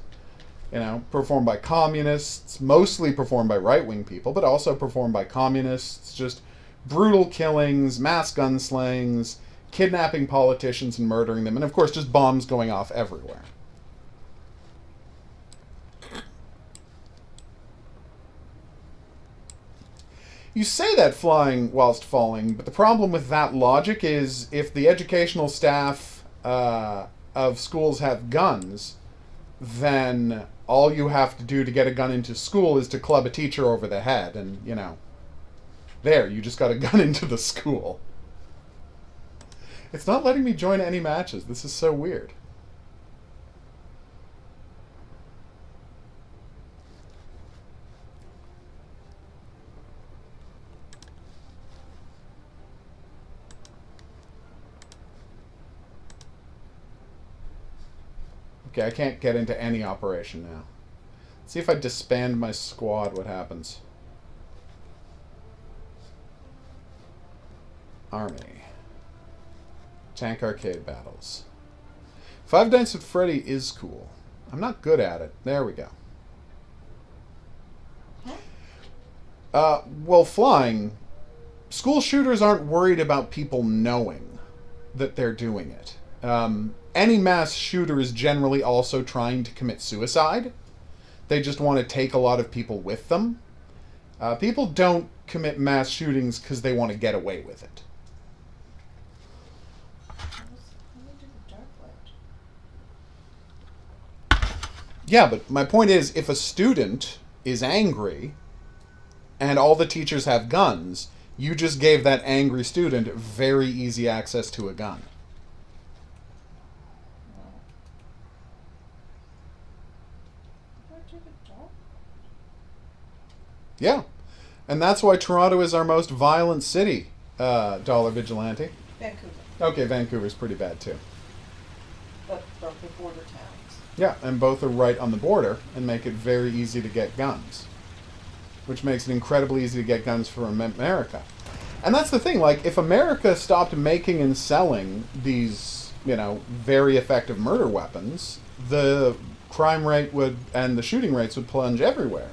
[SPEAKER 1] Performed by communists, mostly performed by right-wing people, but also performed by communists, just brutal killings, mass gunslings, kidnapping politicians and murdering them, and of course just bombs going off everywhere. You say that flying whilst falling, but the problem with that logic is if the educational staff of schools have guns, then all you have to do to get a gun into school is to club a teacher over the head, and, there, you just got a gun into the school. It's not letting me join any matches. This is so weird. Okay, I can't get into any operation now. Let's see if I disband my squad, what happens. Army. Tank arcade battles. Five Nights at Freddy is cool. I'm not good at it. There we go. Well, flying. School shooters aren't worried about people knowing that they're doing it. Any mass shooter is generally also trying to commit suicide. They just want to take a lot of people with them. People don't commit mass shootings because they want to get away with it. Yeah, but my point is, if a student is angry and all the teachers have guns, you just gave that angry student very easy access to a gun. Yeah, and that's why Toronto is our most violent city, Dollar Vigilante.
[SPEAKER 2] Vancouver.
[SPEAKER 1] Okay, Vancouver's pretty bad too.
[SPEAKER 2] But from the border towns.
[SPEAKER 1] Yeah, and both are right on the border and make it very easy to get guns. Which makes it incredibly easy to get guns from America. And that's the thing, like, if America stopped making and selling these, very effective murder weapons, the crime rate and the shooting rates would plunge everywhere.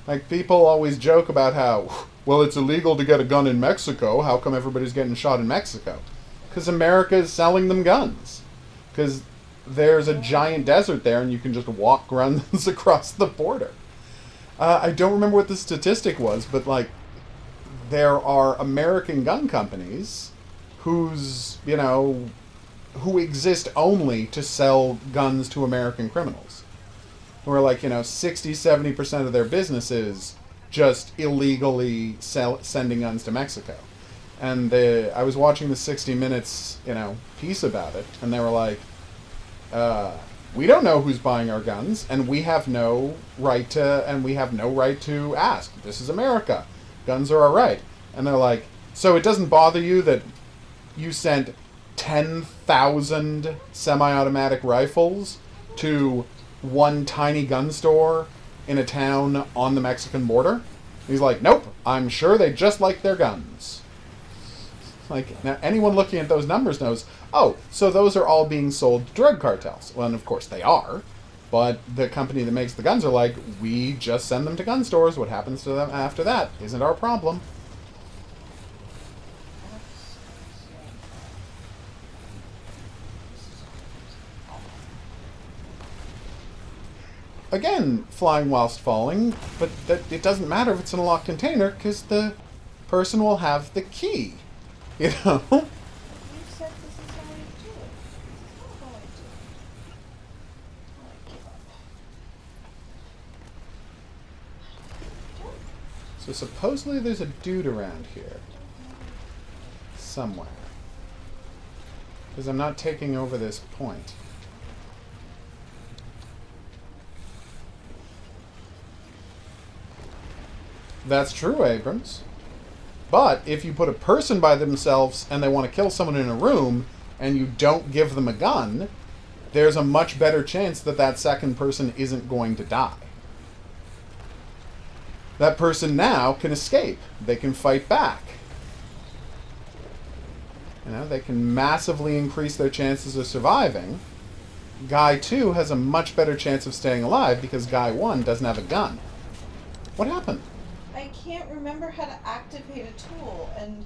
[SPEAKER 1] Like, people always joke about how, well, it's illegal to get a gun in Mexico, how come everybody's getting shot in Mexico? Because America is selling them guns. Because there's a giant desert there and you can just walk guns across the border. I don't remember what the statistic was, but, like, there are American gun companies who exist only to sell guns to American criminals. Who are like, 60, 70% of their business is just illegally sending guns to Mexico. And I was watching the 60 Minutes, piece about it, and they were like, we don't know who's buying our guns, and we have no right to ask. This is America. Guns are our right. And they're like, so it doesn't bother you that you sent 10,000 semi-automatic rifles to one tiny gun store in a town on the Mexican border. He's like, nope, I'm sure they just like their guns. Like, now anyone looking at those numbers knows, oh, so those are all being sold to drug cartels. Well, and of course they are. But the company that makes the guns are like, we just send them to gun stores. What happens to them after that isn't our problem. Again, flying whilst falling, but it doesn't matter if it's in a locked container, because the person will have the key. You know?
[SPEAKER 2] You said this is how I do it. This is not how I do it. I give up.
[SPEAKER 1] So supposedly there's a dude around here. Somewhere. Because I'm not taking over this point. That's true, Abrams. But if you put a person by themselves and they want to kill someone in a room and you don't give them a gun, there's a much better chance that that second person isn't going to die. That person now can escape. They can fight back. You know, they can massively increase their chances of surviving. Guy 2 has a much better chance of staying alive because Guy 1 doesn't have a gun. What happened?
[SPEAKER 2] I can't remember how to activate a tool, and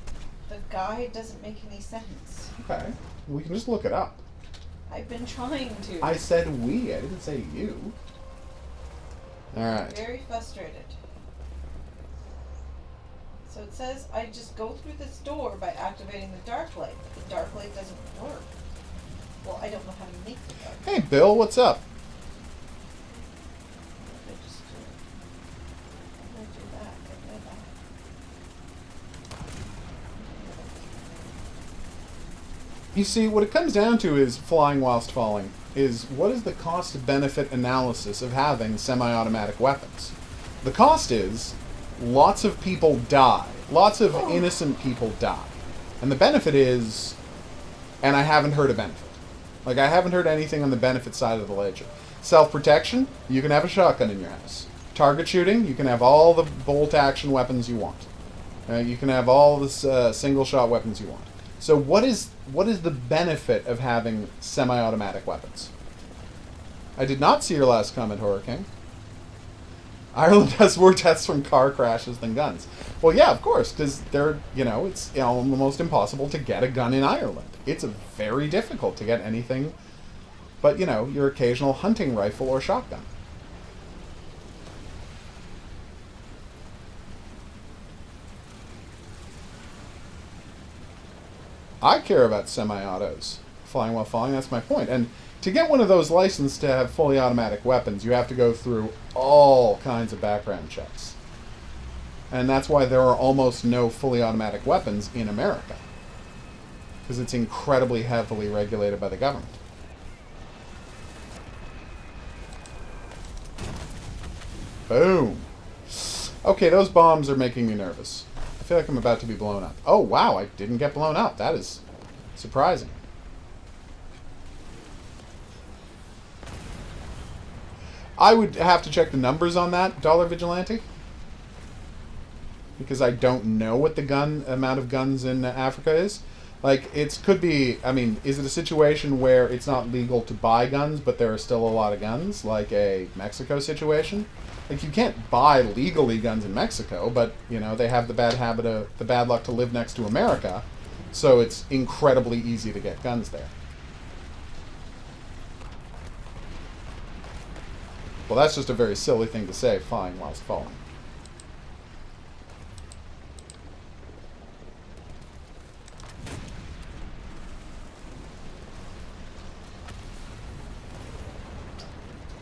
[SPEAKER 2] the guide doesn't make any sense.
[SPEAKER 1] Okay. We can just look it up.
[SPEAKER 2] I've been trying to.
[SPEAKER 1] I said we. I didn't say you. Alright.
[SPEAKER 2] Very frustrated. So it says I just go through this door by activating the dark light, but the dark light doesn't work. Well, I don't know how to make the dark light.
[SPEAKER 1] Hey, Bill, what's up?
[SPEAKER 2] I just do it. How do I do that? I know that.
[SPEAKER 1] You see, what it comes down to is flying whilst falling. Is what is the cost-benefit analysis of having semi-automatic weapons? The cost is lots of people die. Lots of innocent people die. And the benefit is, and I haven't heard a benefit. Like, I haven't heard anything on the benefit side of the ledger. Self-protection, you can have a shotgun in your house. Target shooting, you can have all the bolt-action weapons you want. You can have all the single-shot weapons you want. So what is the benefit of having semi-automatic weapons? I did not see your last comment, Horror King. Ireland has more deaths from car crashes than guns. Well, yeah, of course, because it's almost impossible to get a gun in Ireland. It's very difficult to get anything but, your occasional hunting rifle or shotgun. I care about semi-autos. Flying while falling, that's my point. And to get one of those licensed to have fully automatic weapons, you have to go through all kinds of background checks. And that's why there are almost no fully automatic weapons in America. Because it's incredibly heavily regulated by the government. Boom. Okay, those bombs are making me nervous. I feel like I'm about to be blown up. Oh, wow, I didn't get blown up. That is surprising. I would have to check the numbers on that, Dollar Vigilante. Because I don't know what the amount of guns in Africa is. Like, could be, is it a situation where it's not legal to buy guns, but there are still a lot of guns? Like a Mexico situation? Like, you can't buy legally guns in Mexico, but, they have the bad luck to live next to America, so it's incredibly easy to get guns there. Well, that's just a very silly thing to say, flying whilst falling.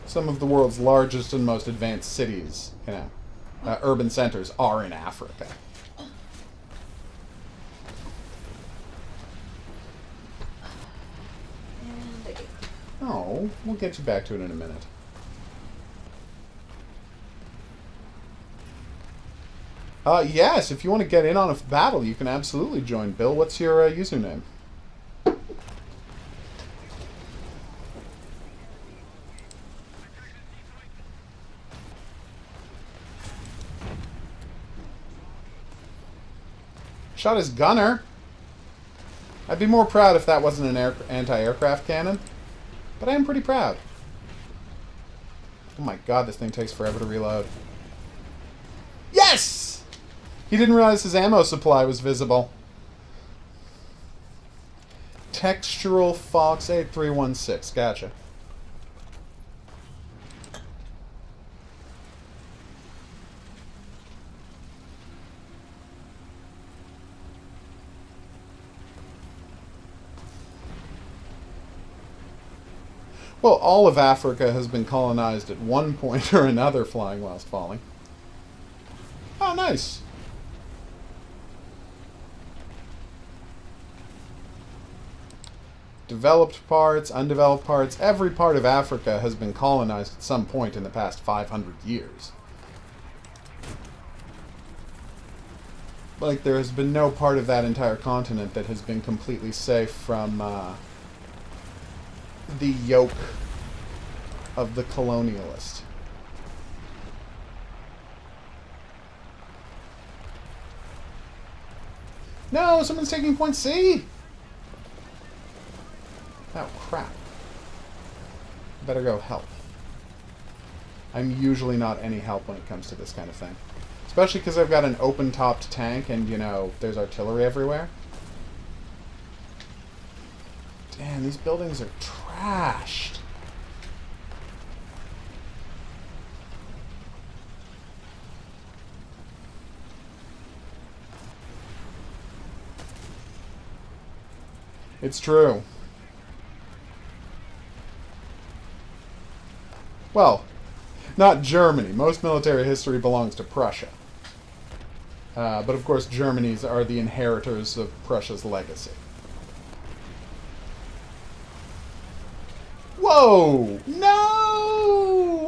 [SPEAKER 1] Some of the world's largest and most advanced cities, urban centers, are in Africa. Oh, we'll get you back to it in a minute. Yes, if you want to get in on a battle, you can absolutely join. Bill, what's your username? Shot his gunner. I'd be more proud if that wasn't an anti-aircraft cannon. But I am pretty proud. Oh my god, this thing takes forever to reload. Yes! He didn't realize his ammo supply was visible. Textural Fox 8316. Gotcha. Well, all of Africa has been colonized at one point or another, flying whilst falling. Oh, nice. Developed parts, undeveloped parts, every part of Africa has been colonized at some point in the past 500 years. Like, there has been no part of that entire continent that has been completely safe from the yoke of the colonialist. No, someone's taking point C! Oh, crap. Better go help. I'm usually not any help when it comes to this kind of thing. Especially because I've got an open-topped tank and, you know, there's artillery everywhere. Damn, these buildings are trashed. It's true. Well, not Germany. Most military history belongs to Prussia. But of course, Germany's are the inheritors of Prussia's legacy. Whoa! No!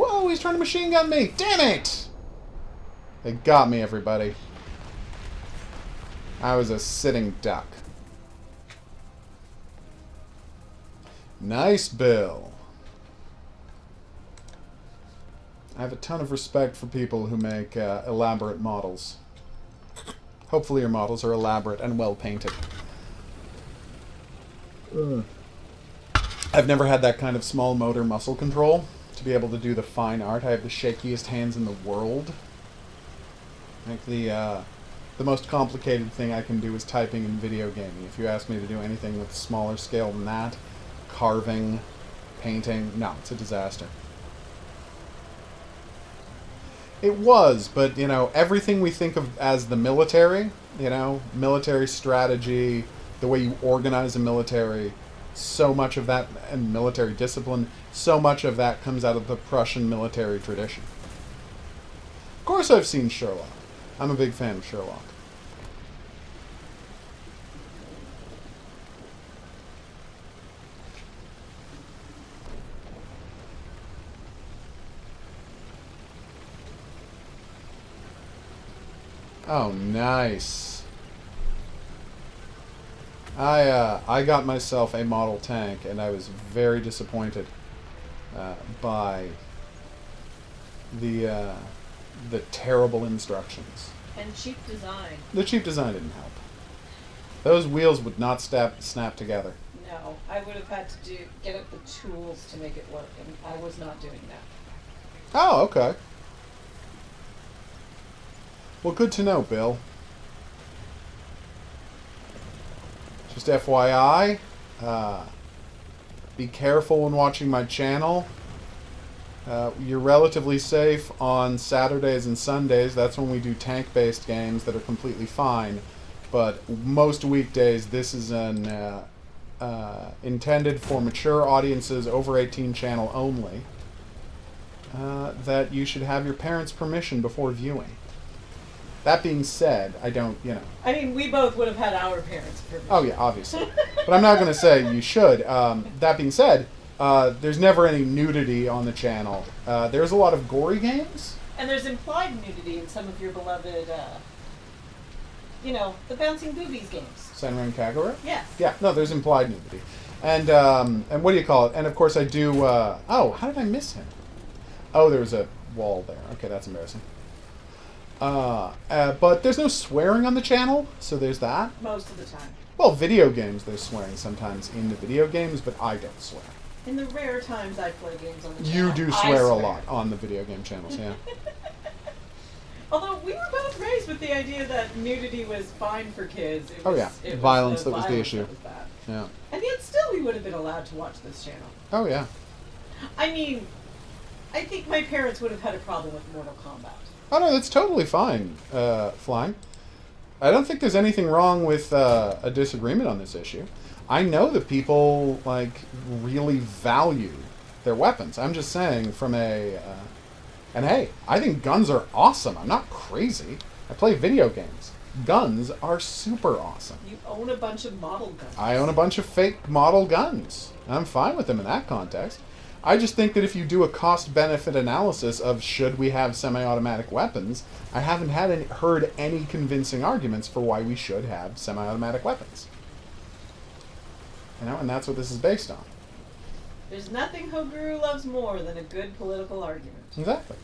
[SPEAKER 1] Oh, he's trying to machine gun me! Damn it! They got me, everybody. I was a sitting duck. Nice, Bill. I have a ton of respect for people who make elaborate models. Hopefully your models are elaborate and well painted. I've never had that kind of small motor muscle control to be able to do the fine art. I have the shakiest hands in the world. I think the most complicated thing I can do is typing in video gaming. If you ask me to do anything with smaller scale than that, carving, painting, no, it's a disaster. It was, but, you know, everything we think of as the military, you know, military strategy, the way you organize a military, so much of that, and military discipline, so much of that comes out of the Prussian military tradition. Of course I've seen Sherlock. I'm a big fan of Sherlock. Oh, nice. I got myself a model tank, and I was very disappointed by the terrible instructions.
[SPEAKER 2] And cheap design.
[SPEAKER 1] The cheap design didn't help. Those wheels would not snap together.
[SPEAKER 2] No, I would have had to get up the tools to make it work, and I was not doing that.
[SPEAKER 1] Oh, okay. Well, good to know, Bill. Just FYI, be careful when watching my channel. You're relatively safe on Saturdays and Sundays. That's when we do tank-based games that are completely fine. But most weekdays, this is an intended for mature audiences, over 18 channel only. That you should have your parents' permission before viewing. That being said, I don't, you know.
[SPEAKER 2] I mean, we both would have had our parents' permission.
[SPEAKER 1] Oh, yeah, obviously. But I'm not going to say you should. That being said, there's never any nudity on the channel. There's a lot of gory games.
[SPEAKER 2] And there's implied nudity in some of your beloved, you know, the bouncing boobies games.
[SPEAKER 1] Senran Kagura?
[SPEAKER 2] Yes.
[SPEAKER 1] Yeah, no, there's implied nudity. And what do you call it? And of course I do, oh, how did I miss him? Oh, there was a wall there. Okay, that's embarrassing. But there's no swearing on the channel, so there's that.
[SPEAKER 2] Most of the time.
[SPEAKER 1] Well, video games, there's swearing sometimes in the video games, but I don't swear.
[SPEAKER 2] In the rare times I play games on the channel,
[SPEAKER 1] You do swear a lot on the video game channels, yeah.
[SPEAKER 2] Although we were both raised with the idea that nudity was fine for kids. It was,
[SPEAKER 1] Oh, yeah.
[SPEAKER 2] it
[SPEAKER 1] Violence
[SPEAKER 2] was
[SPEAKER 1] that was the issue.
[SPEAKER 2] that was bad.
[SPEAKER 1] Yeah.
[SPEAKER 2] And yet still we would have been allowed to watch this channel.
[SPEAKER 1] Oh, yeah.
[SPEAKER 2] I mean, I think my parents would have had a problem with Mortal Kombat.
[SPEAKER 1] Oh, no, that's totally fine, Flying. I don't think there's anything wrong with a disagreement on this issue. I know that people, like, really value their weapons. I'm just saying from a... and hey, I think guns are awesome. I'm not crazy. I play video games. Guns are super awesome.
[SPEAKER 2] You own a bunch of model guns.
[SPEAKER 1] I own a bunch of fake model guns. I'm fine with them in that context. I just think that if you do a cost-benefit analysis of should we have semi-automatic weapons, I haven't heard any convincing arguments for why we should have semi-automatic weapons. You know, and that's what this is based on.
[SPEAKER 2] There's nothing HOGuru loves more than a good political argument.
[SPEAKER 1] Exactly.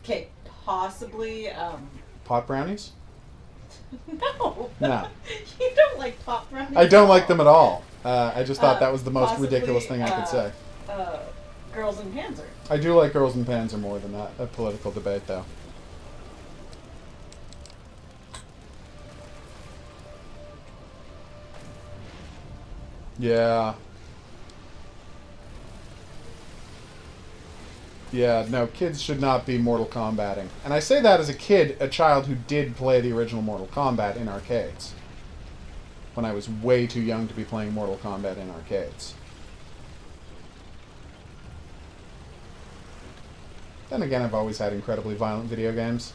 [SPEAKER 2] Okay, possibly,
[SPEAKER 1] Pot brownies?
[SPEAKER 2] No.
[SPEAKER 1] No.
[SPEAKER 2] You don't like pot brownies?
[SPEAKER 1] I don't like them at all. I just thought that was the most
[SPEAKER 2] Possibly,
[SPEAKER 1] ridiculous thing I could say.
[SPEAKER 2] Girls in Panzer.
[SPEAKER 1] I do like Girls and Panzer more than that. A political debate, though. Yeah. Yeah, no, kids should not be Mortal Kombating. And I say that as a kid, a child who did play the original Mortal Kombat in arcades. When I was way too young to be playing Mortal Kombat in arcades. Then again, I've always had incredibly violent video games.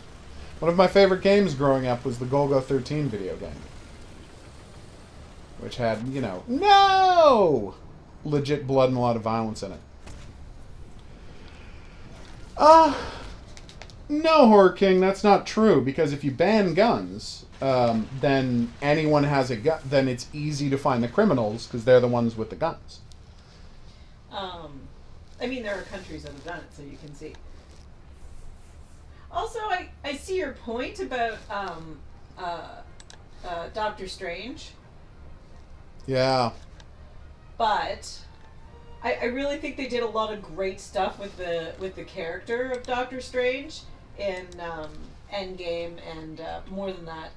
[SPEAKER 1] One of my favorite games growing up was the Golgo 13 video game. Which had, you know, no! Legit blood and a lot of violence in it. No, Horror King, that's not true, because if you ban guns, then anyone has a gun, then it's easy to find the criminals, because they're the ones with the guns.
[SPEAKER 2] I mean, there are countries that have done it, so you can see. Also, I see your point about, Doctor Strange,
[SPEAKER 1] Yeah.
[SPEAKER 2] but I really think they did a lot of great stuff with the character of Doctor Strange in Endgame, and more than that,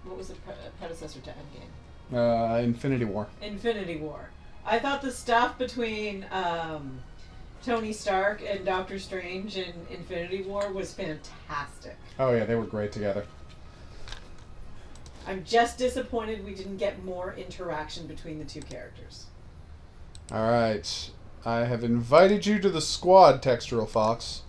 [SPEAKER 2] what was the predecessor to Endgame?
[SPEAKER 1] Infinity War.
[SPEAKER 2] Infinity War. I thought the stuff between Tony Stark and Doctor Strange in Infinity War was fantastic.
[SPEAKER 1] Oh yeah, they were great together.
[SPEAKER 2] I'm just disappointed we didn't get more interaction between the two characters.
[SPEAKER 1] Alright. I have invited you to the squad, Textural Fox.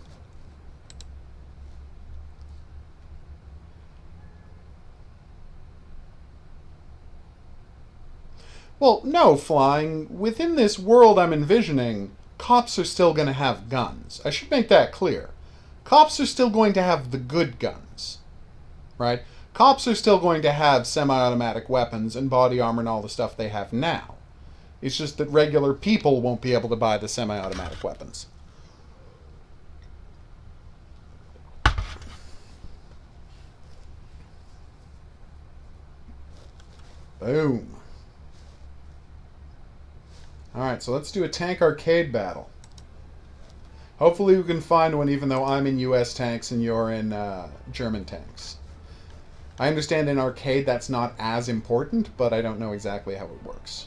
[SPEAKER 1] Well, no, Flying. Within this world I'm envisioning, cops are still going to have guns. I should make that clear. Cops are still going to have the good guns. Right? Cops are still going to have semi-automatic weapons and body armor and all the stuff they have now. It's just that regular people won't be able to buy the semi-automatic weapons. Boom. Alright, so let's do a tank arcade battle. Hopefully we can find one even though I'm in US tanks and you're in German tanks. I understand in arcade that's not as important, but I don't know exactly how it works.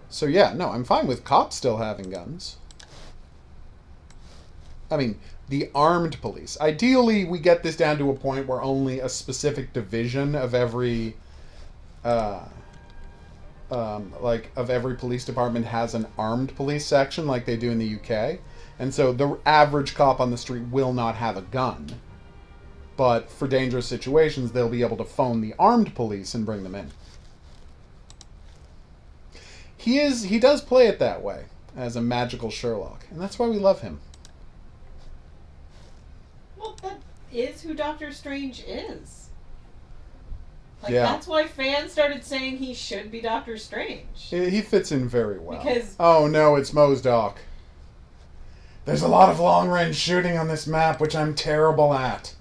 [SPEAKER 1] So yeah, no, I'm fine with cops still having guns. I mean, the armed police. Ideally, we get this down to a point where only a specific division of every, of every police department has an armed police section, like they do in the UK. And so the average cop on the street will not have a gun. But for dangerous situations, they'll be able to phone the armed police and bring them in. He does play it that way, as a magical Sherlock, and that's why we love him.
[SPEAKER 2] Well, that is who Doctor Strange is. Like,
[SPEAKER 1] Yeah.
[SPEAKER 2] that's why fans started saying he should be Doctor Strange.
[SPEAKER 1] He fits in very well.
[SPEAKER 2] Because...
[SPEAKER 1] Oh no, it's Mosdoc. There's a lot of long-range shooting on this map, which I'm terrible at.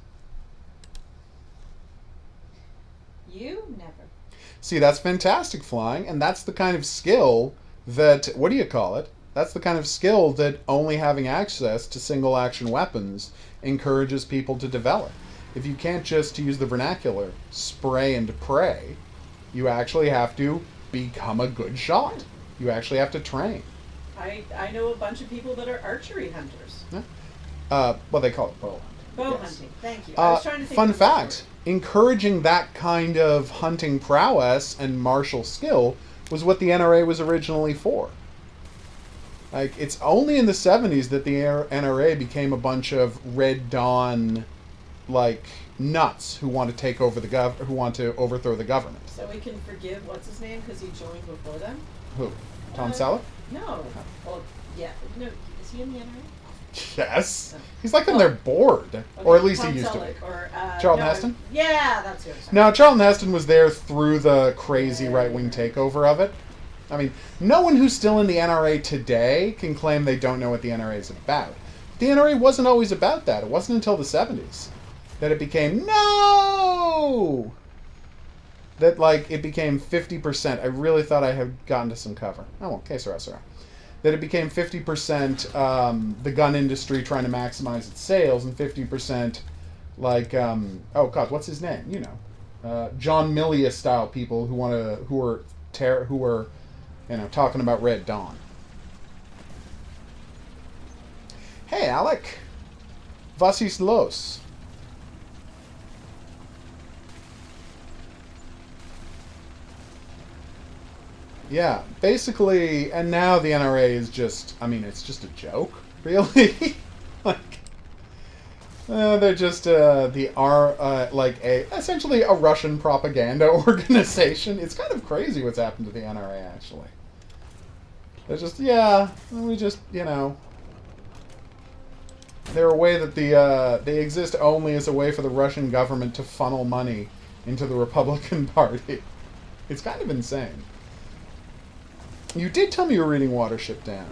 [SPEAKER 2] You never.
[SPEAKER 1] See, that's fantastic flying, and that's the kind of skill that... What do you call it? That's the kind of skill that only having access to single-action weapons encourages people to develop. If you can't just, to use the vernacular, spray and pray, you actually have to become a good shot. You actually have to train.
[SPEAKER 2] I know a bunch of people that are archery hunters.
[SPEAKER 1] Yeah. Well, they call it bow hunting.
[SPEAKER 2] Bow
[SPEAKER 1] yes.
[SPEAKER 2] hunting, thank you. I was trying to think
[SPEAKER 1] Fun
[SPEAKER 2] of the
[SPEAKER 1] fact, encouraging that kind of hunting prowess and martial skill was what the NRA was originally for. Like, it's only in the 70s that the NRA became a bunch of Red Dawn, like, nuts who want to take over who want to overthrow the government.
[SPEAKER 2] So we can forgive what's his name because he joined before them.
[SPEAKER 1] Who? Tom Selleck?
[SPEAKER 2] No. Well, yeah. No. Is he in the NRA?
[SPEAKER 1] Yes. He's like on their board, or at least
[SPEAKER 2] Tom
[SPEAKER 1] he used to
[SPEAKER 2] Selleck,
[SPEAKER 1] be.
[SPEAKER 2] Or,
[SPEAKER 1] Charlton
[SPEAKER 2] no,
[SPEAKER 1] Heston?
[SPEAKER 2] Yeah, that's who.
[SPEAKER 1] No, Charlton Heston was there through the crazy right-wing takeover of it. I mean, no one who's still in the NRA today can claim they don't know what the NRA is about. The NRA wasn't always about that. It wasn't until the 70s that it became, no! That, like, it became 50%. I really thought I had gotten to some cover. Oh, well, que sera, sera. That it became 50% the gun industry trying to maximize its sales, and 50% like, oh god, what's his name? You know, John Milius style people who were you know, talking about Red Dawn. Hey, Alec. Vasis los. Yeah, basically, and now the NRA is just, I mean, it's just a joke, really. Like, they're just essentially a Russian propaganda organization. It's kind of crazy what's happened to the NRA, actually. They're just, yeah, we just, you know, they're a way that they exist only as a way for the Russian government to funnel money into the Republican Party. It's kind of insane. You did tell me you were reading Watership Down.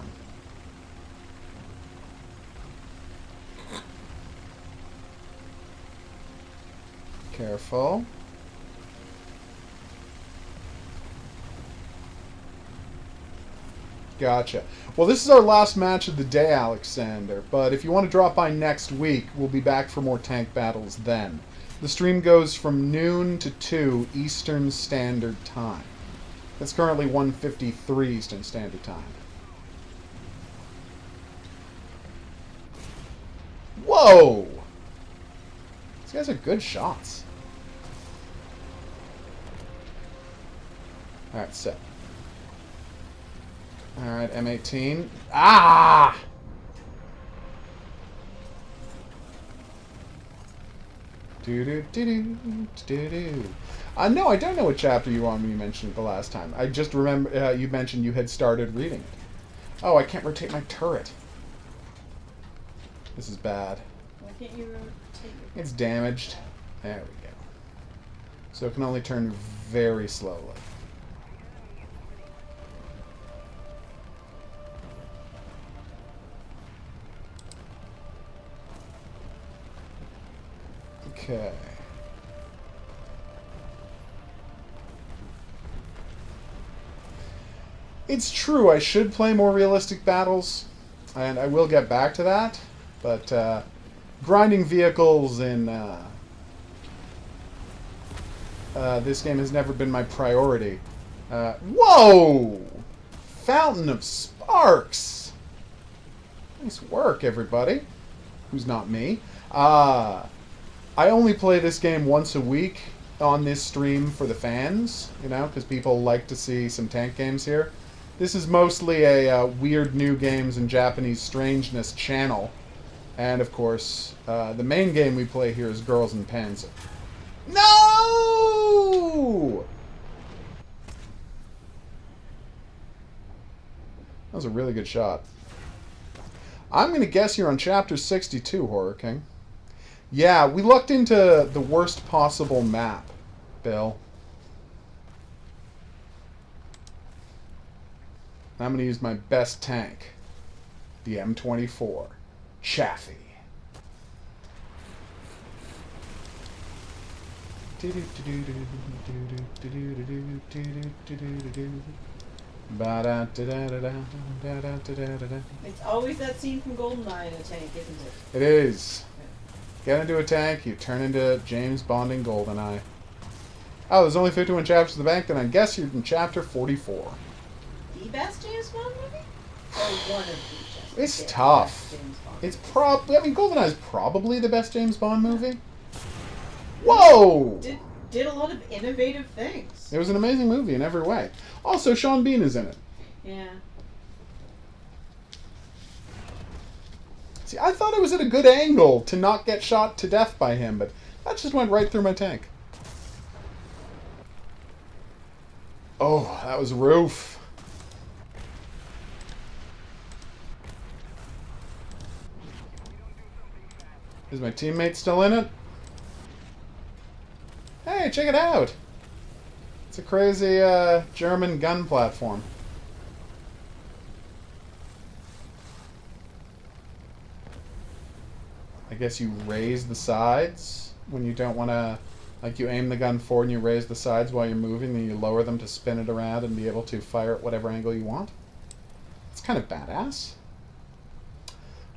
[SPEAKER 1] Careful. Gotcha. Well, this is our last match of the day, Alexander, but if you want to drop by next week, we'll be back for more tank battles then. The stream goes from noon to 2 Eastern Standard Time. It's currently 1:53 Eastern Standard Time. Whoa! These guys are good shots. Alright, set. Alright, M18. Ah! Do-do-do-do-do-do. No, I don't know what chapter you want me to mention the last time. I just remember you mentioned you had started reading it. Oh, I can't rotate my turret. This is bad.
[SPEAKER 2] Why can't you rotate your...
[SPEAKER 1] It's damaged. There we go. So it can only turn very slowly. Okay. It's true, I should play more realistic battles, and I will get back to that, but grinding vehicles in this game has never been my priority. Whoa! Fountain of Sparks! Nice work, everybody. Who's not me. I only play this game once a week on this stream for the fans, you know, because people like to see some tank games here. This is mostly a weird new games and Japanese strangeness channel. And, of course, the main game we play here is Girls and Panzer. No! That was a really good shot. I'm going to guess you're on Chapter 62, Horror King. Yeah, we looked into the worst possible map, Bill. I'm going to use my best tank, the M24, Chaffee.
[SPEAKER 2] It's always that scene from GoldenEye in a tank, isn't it?
[SPEAKER 1] It is. Get into a tank, you turn into James Bond in GoldenEye. Oh, there's only 51 chapters of the bank, then I guess you're in chapter 44.
[SPEAKER 2] The best James Bond movie? Or one of the
[SPEAKER 1] It's tough. It's GoldenEye is probably the best James Bond movie. Whoa!
[SPEAKER 2] Did a lot of innovative things.
[SPEAKER 1] It was an amazing movie in every way. Also, Sean Bean is in it.
[SPEAKER 2] Yeah.
[SPEAKER 1] See, I thought it was at a good angle to not get shot to death by him, but that just went right through my tank. Oh, that was Roof. Is my teammate still in it? Hey, check it out! It's a crazy German gun platform. I guess you raise the sides when you don't want to... Like, you aim the gun forward and you raise the sides while you're moving, then you lower them to spin it around and be able to fire at whatever angle you want. It's kind of badass.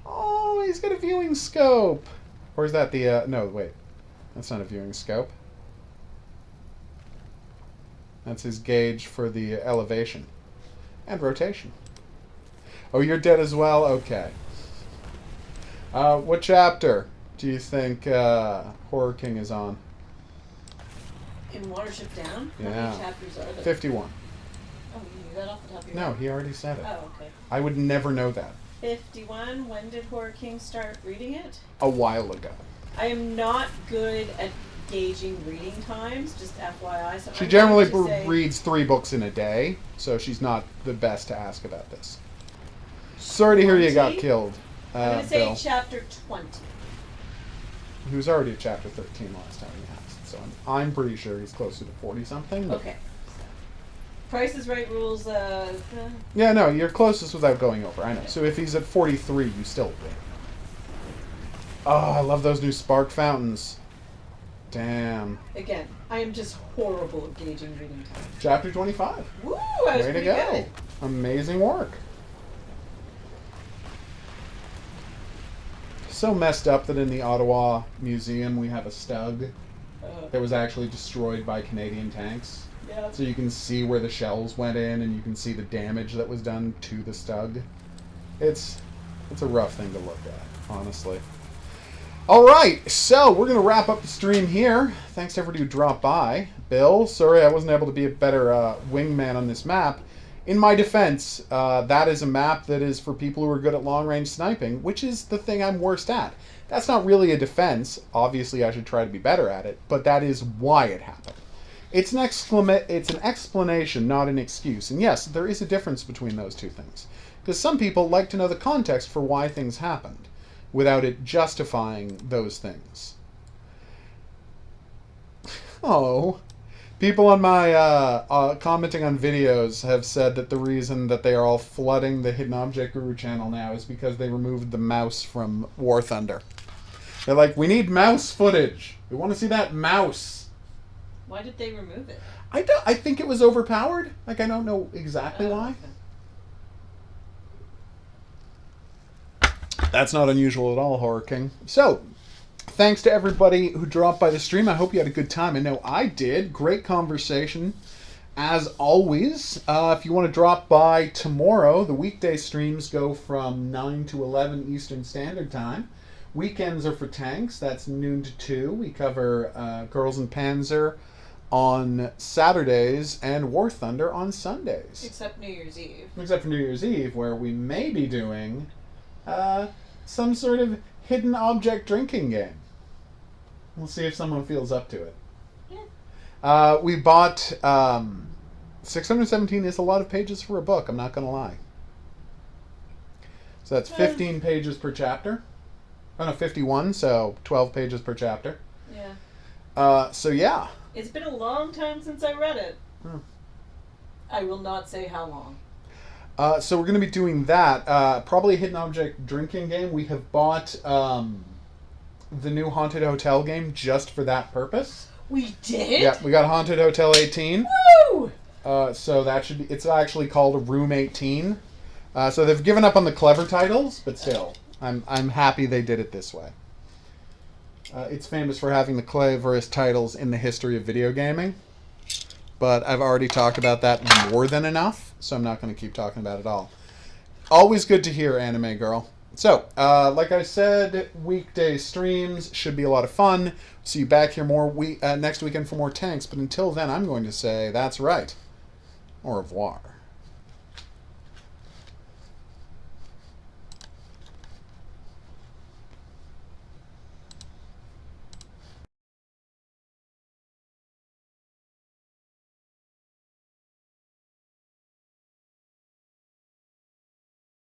[SPEAKER 1] Oh, he's got a viewing scope! Or is that the... no, wait. That's not a viewing scope. That's his gauge for the elevation. And rotation. Oh, you're dead as well? Okay. What chapter do you think Horror King is on?
[SPEAKER 2] In Watership Down?
[SPEAKER 1] Yeah.
[SPEAKER 2] How many chapters are there?
[SPEAKER 1] 51.
[SPEAKER 2] Oh, you knew that off the top of your
[SPEAKER 1] No,
[SPEAKER 2] head?
[SPEAKER 1] he already said it.
[SPEAKER 2] Oh, okay.
[SPEAKER 1] I would never know that.
[SPEAKER 2] 51. When did Horror King start reading it?
[SPEAKER 1] A while ago.
[SPEAKER 2] I am not good at gauging reading times, just FYI. So
[SPEAKER 1] She
[SPEAKER 2] I'm
[SPEAKER 1] generally
[SPEAKER 2] going to say,
[SPEAKER 1] reads 3 books in a day, so she's not the best to ask about this. Sorry to hear you got
[SPEAKER 2] 20?
[SPEAKER 1] killed,
[SPEAKER 2] I'm going to say
[SPEAKER 1] Bill.
[SPEAKER 2] chapter 20.
[SPEAKER 1] He was already at chapter 13 last time he asked, so I'm pretty sure he's closer to 40-something.
[SPEAKER 2] Okay. Price is Right rules.
[SPEAKER 1] Yeah, no, you're closest without going over, I know. So if he's at 43, you still win. Oh, I love those new spark fountains. Damn.
[SPEAKER 2] Again, I am just horrible at gauging reading time.
[SPEAKER 1] Chapter 25.
[SPEAKER 2] Woo! I was
[SPEAKER 1] Way to
[SPEAKER 2] pretty
[SPEAKER 1] go.
[SPEAKER 2] good.
[SPEAKER 1] Amazing work. So messed up that in the Ottawa Museum we have a Stug that was actually destroyed by Canadian tanks.
[SPEAKER 2] Yeah.
[SPEAKER 1] So you can see where the shells went in and you can see the damage that was done to the Stug. It's a rough thing to look at, honestly. Alright, so we're going to wrap up the stream here. Thanks to everybody who dropped by. Bill, sorry I wasn't able to be a better wingman on this map. In my defense, that is a map that is for people who are good at long-range sniping, which is the thing I'm worst at. That's not really a defense. Obviously, I should try to be better at it, but that is why it happened. It's an explanation, not an excuse. And yes, there is a difference between those two things. Because some people like to know the context for why things happened, without it justifying those things. Oh... People on my commenting on videos have said that the reason that they are all flooding the Hidden Object Guru channel now is because they removed the mouse from War Thunder. They're like, we need mouse footage. We want to see that mouse.
[SPEAKER 2] Why did they remove it?
[SPEAKER 1] I think it was overpowered. Like, I don't know exactly why.
[SPEAKER 2] Okay.
[SPEAKER 1] That's not unusual at all, Horror King. So, thanks to everybody who dropped by the stream. I hope you had a good time. I know I did. Great conversation, as always. If you want to drop by tomorrow, the weekday streams go from 9 to 11 Eastern Standard Time. Weekends are for tanks. That's noon to 2. We cover Girls and Panzer on Saturdays and War Thunder on Sundays.
[SPEAKER 2] Except New Year's Eve.
[SPEAKER 1] Except for New Year's Eve, where we may be doing some sort of hidden object drinking game. We'll see if someone feels up to it.
[SPEAKER 2] Yeah.
[SPEAKER 1] We bought 617 is a lot of pages for a book, I'm not going to lie. So that's 15 pages per chapter. Oh no, 51, so 12 pages per chapter.
[SPEAKER 2] Yeah.
[SPEAKER 1] So yeah.
[SPEAKER 2] It's been a long time since I read it.
[SPEAKER 1] Hmm.
[SPEAKER 2] I will not say how long.
[SPEAKER 1] So we're going to be doing that. Probably a hidden object drinking game. We have bought the new Haunted Hotel game just for that purpose.
[SPEAKER 2] We did?
[SPEAKER 1] Yeah, we got Haunted Hotel 18.
[SPEAKER 2] Woo!
[SPEAKER 1] So that should be. It's actually called Room 18. So they've given up on the clever titles, but still, I'm happy they did it this way. It's famous for having the cleverest titles in the history of video gaming. But I've already talked about that more than enough, so I'm not going to keep talking about it all. Always good to hear, Anime Girl. So, like I said, weekday streams should be a lot of fun. See you back here next weekend for more tanks. But until then, I'm going to say that's right. Au revoir.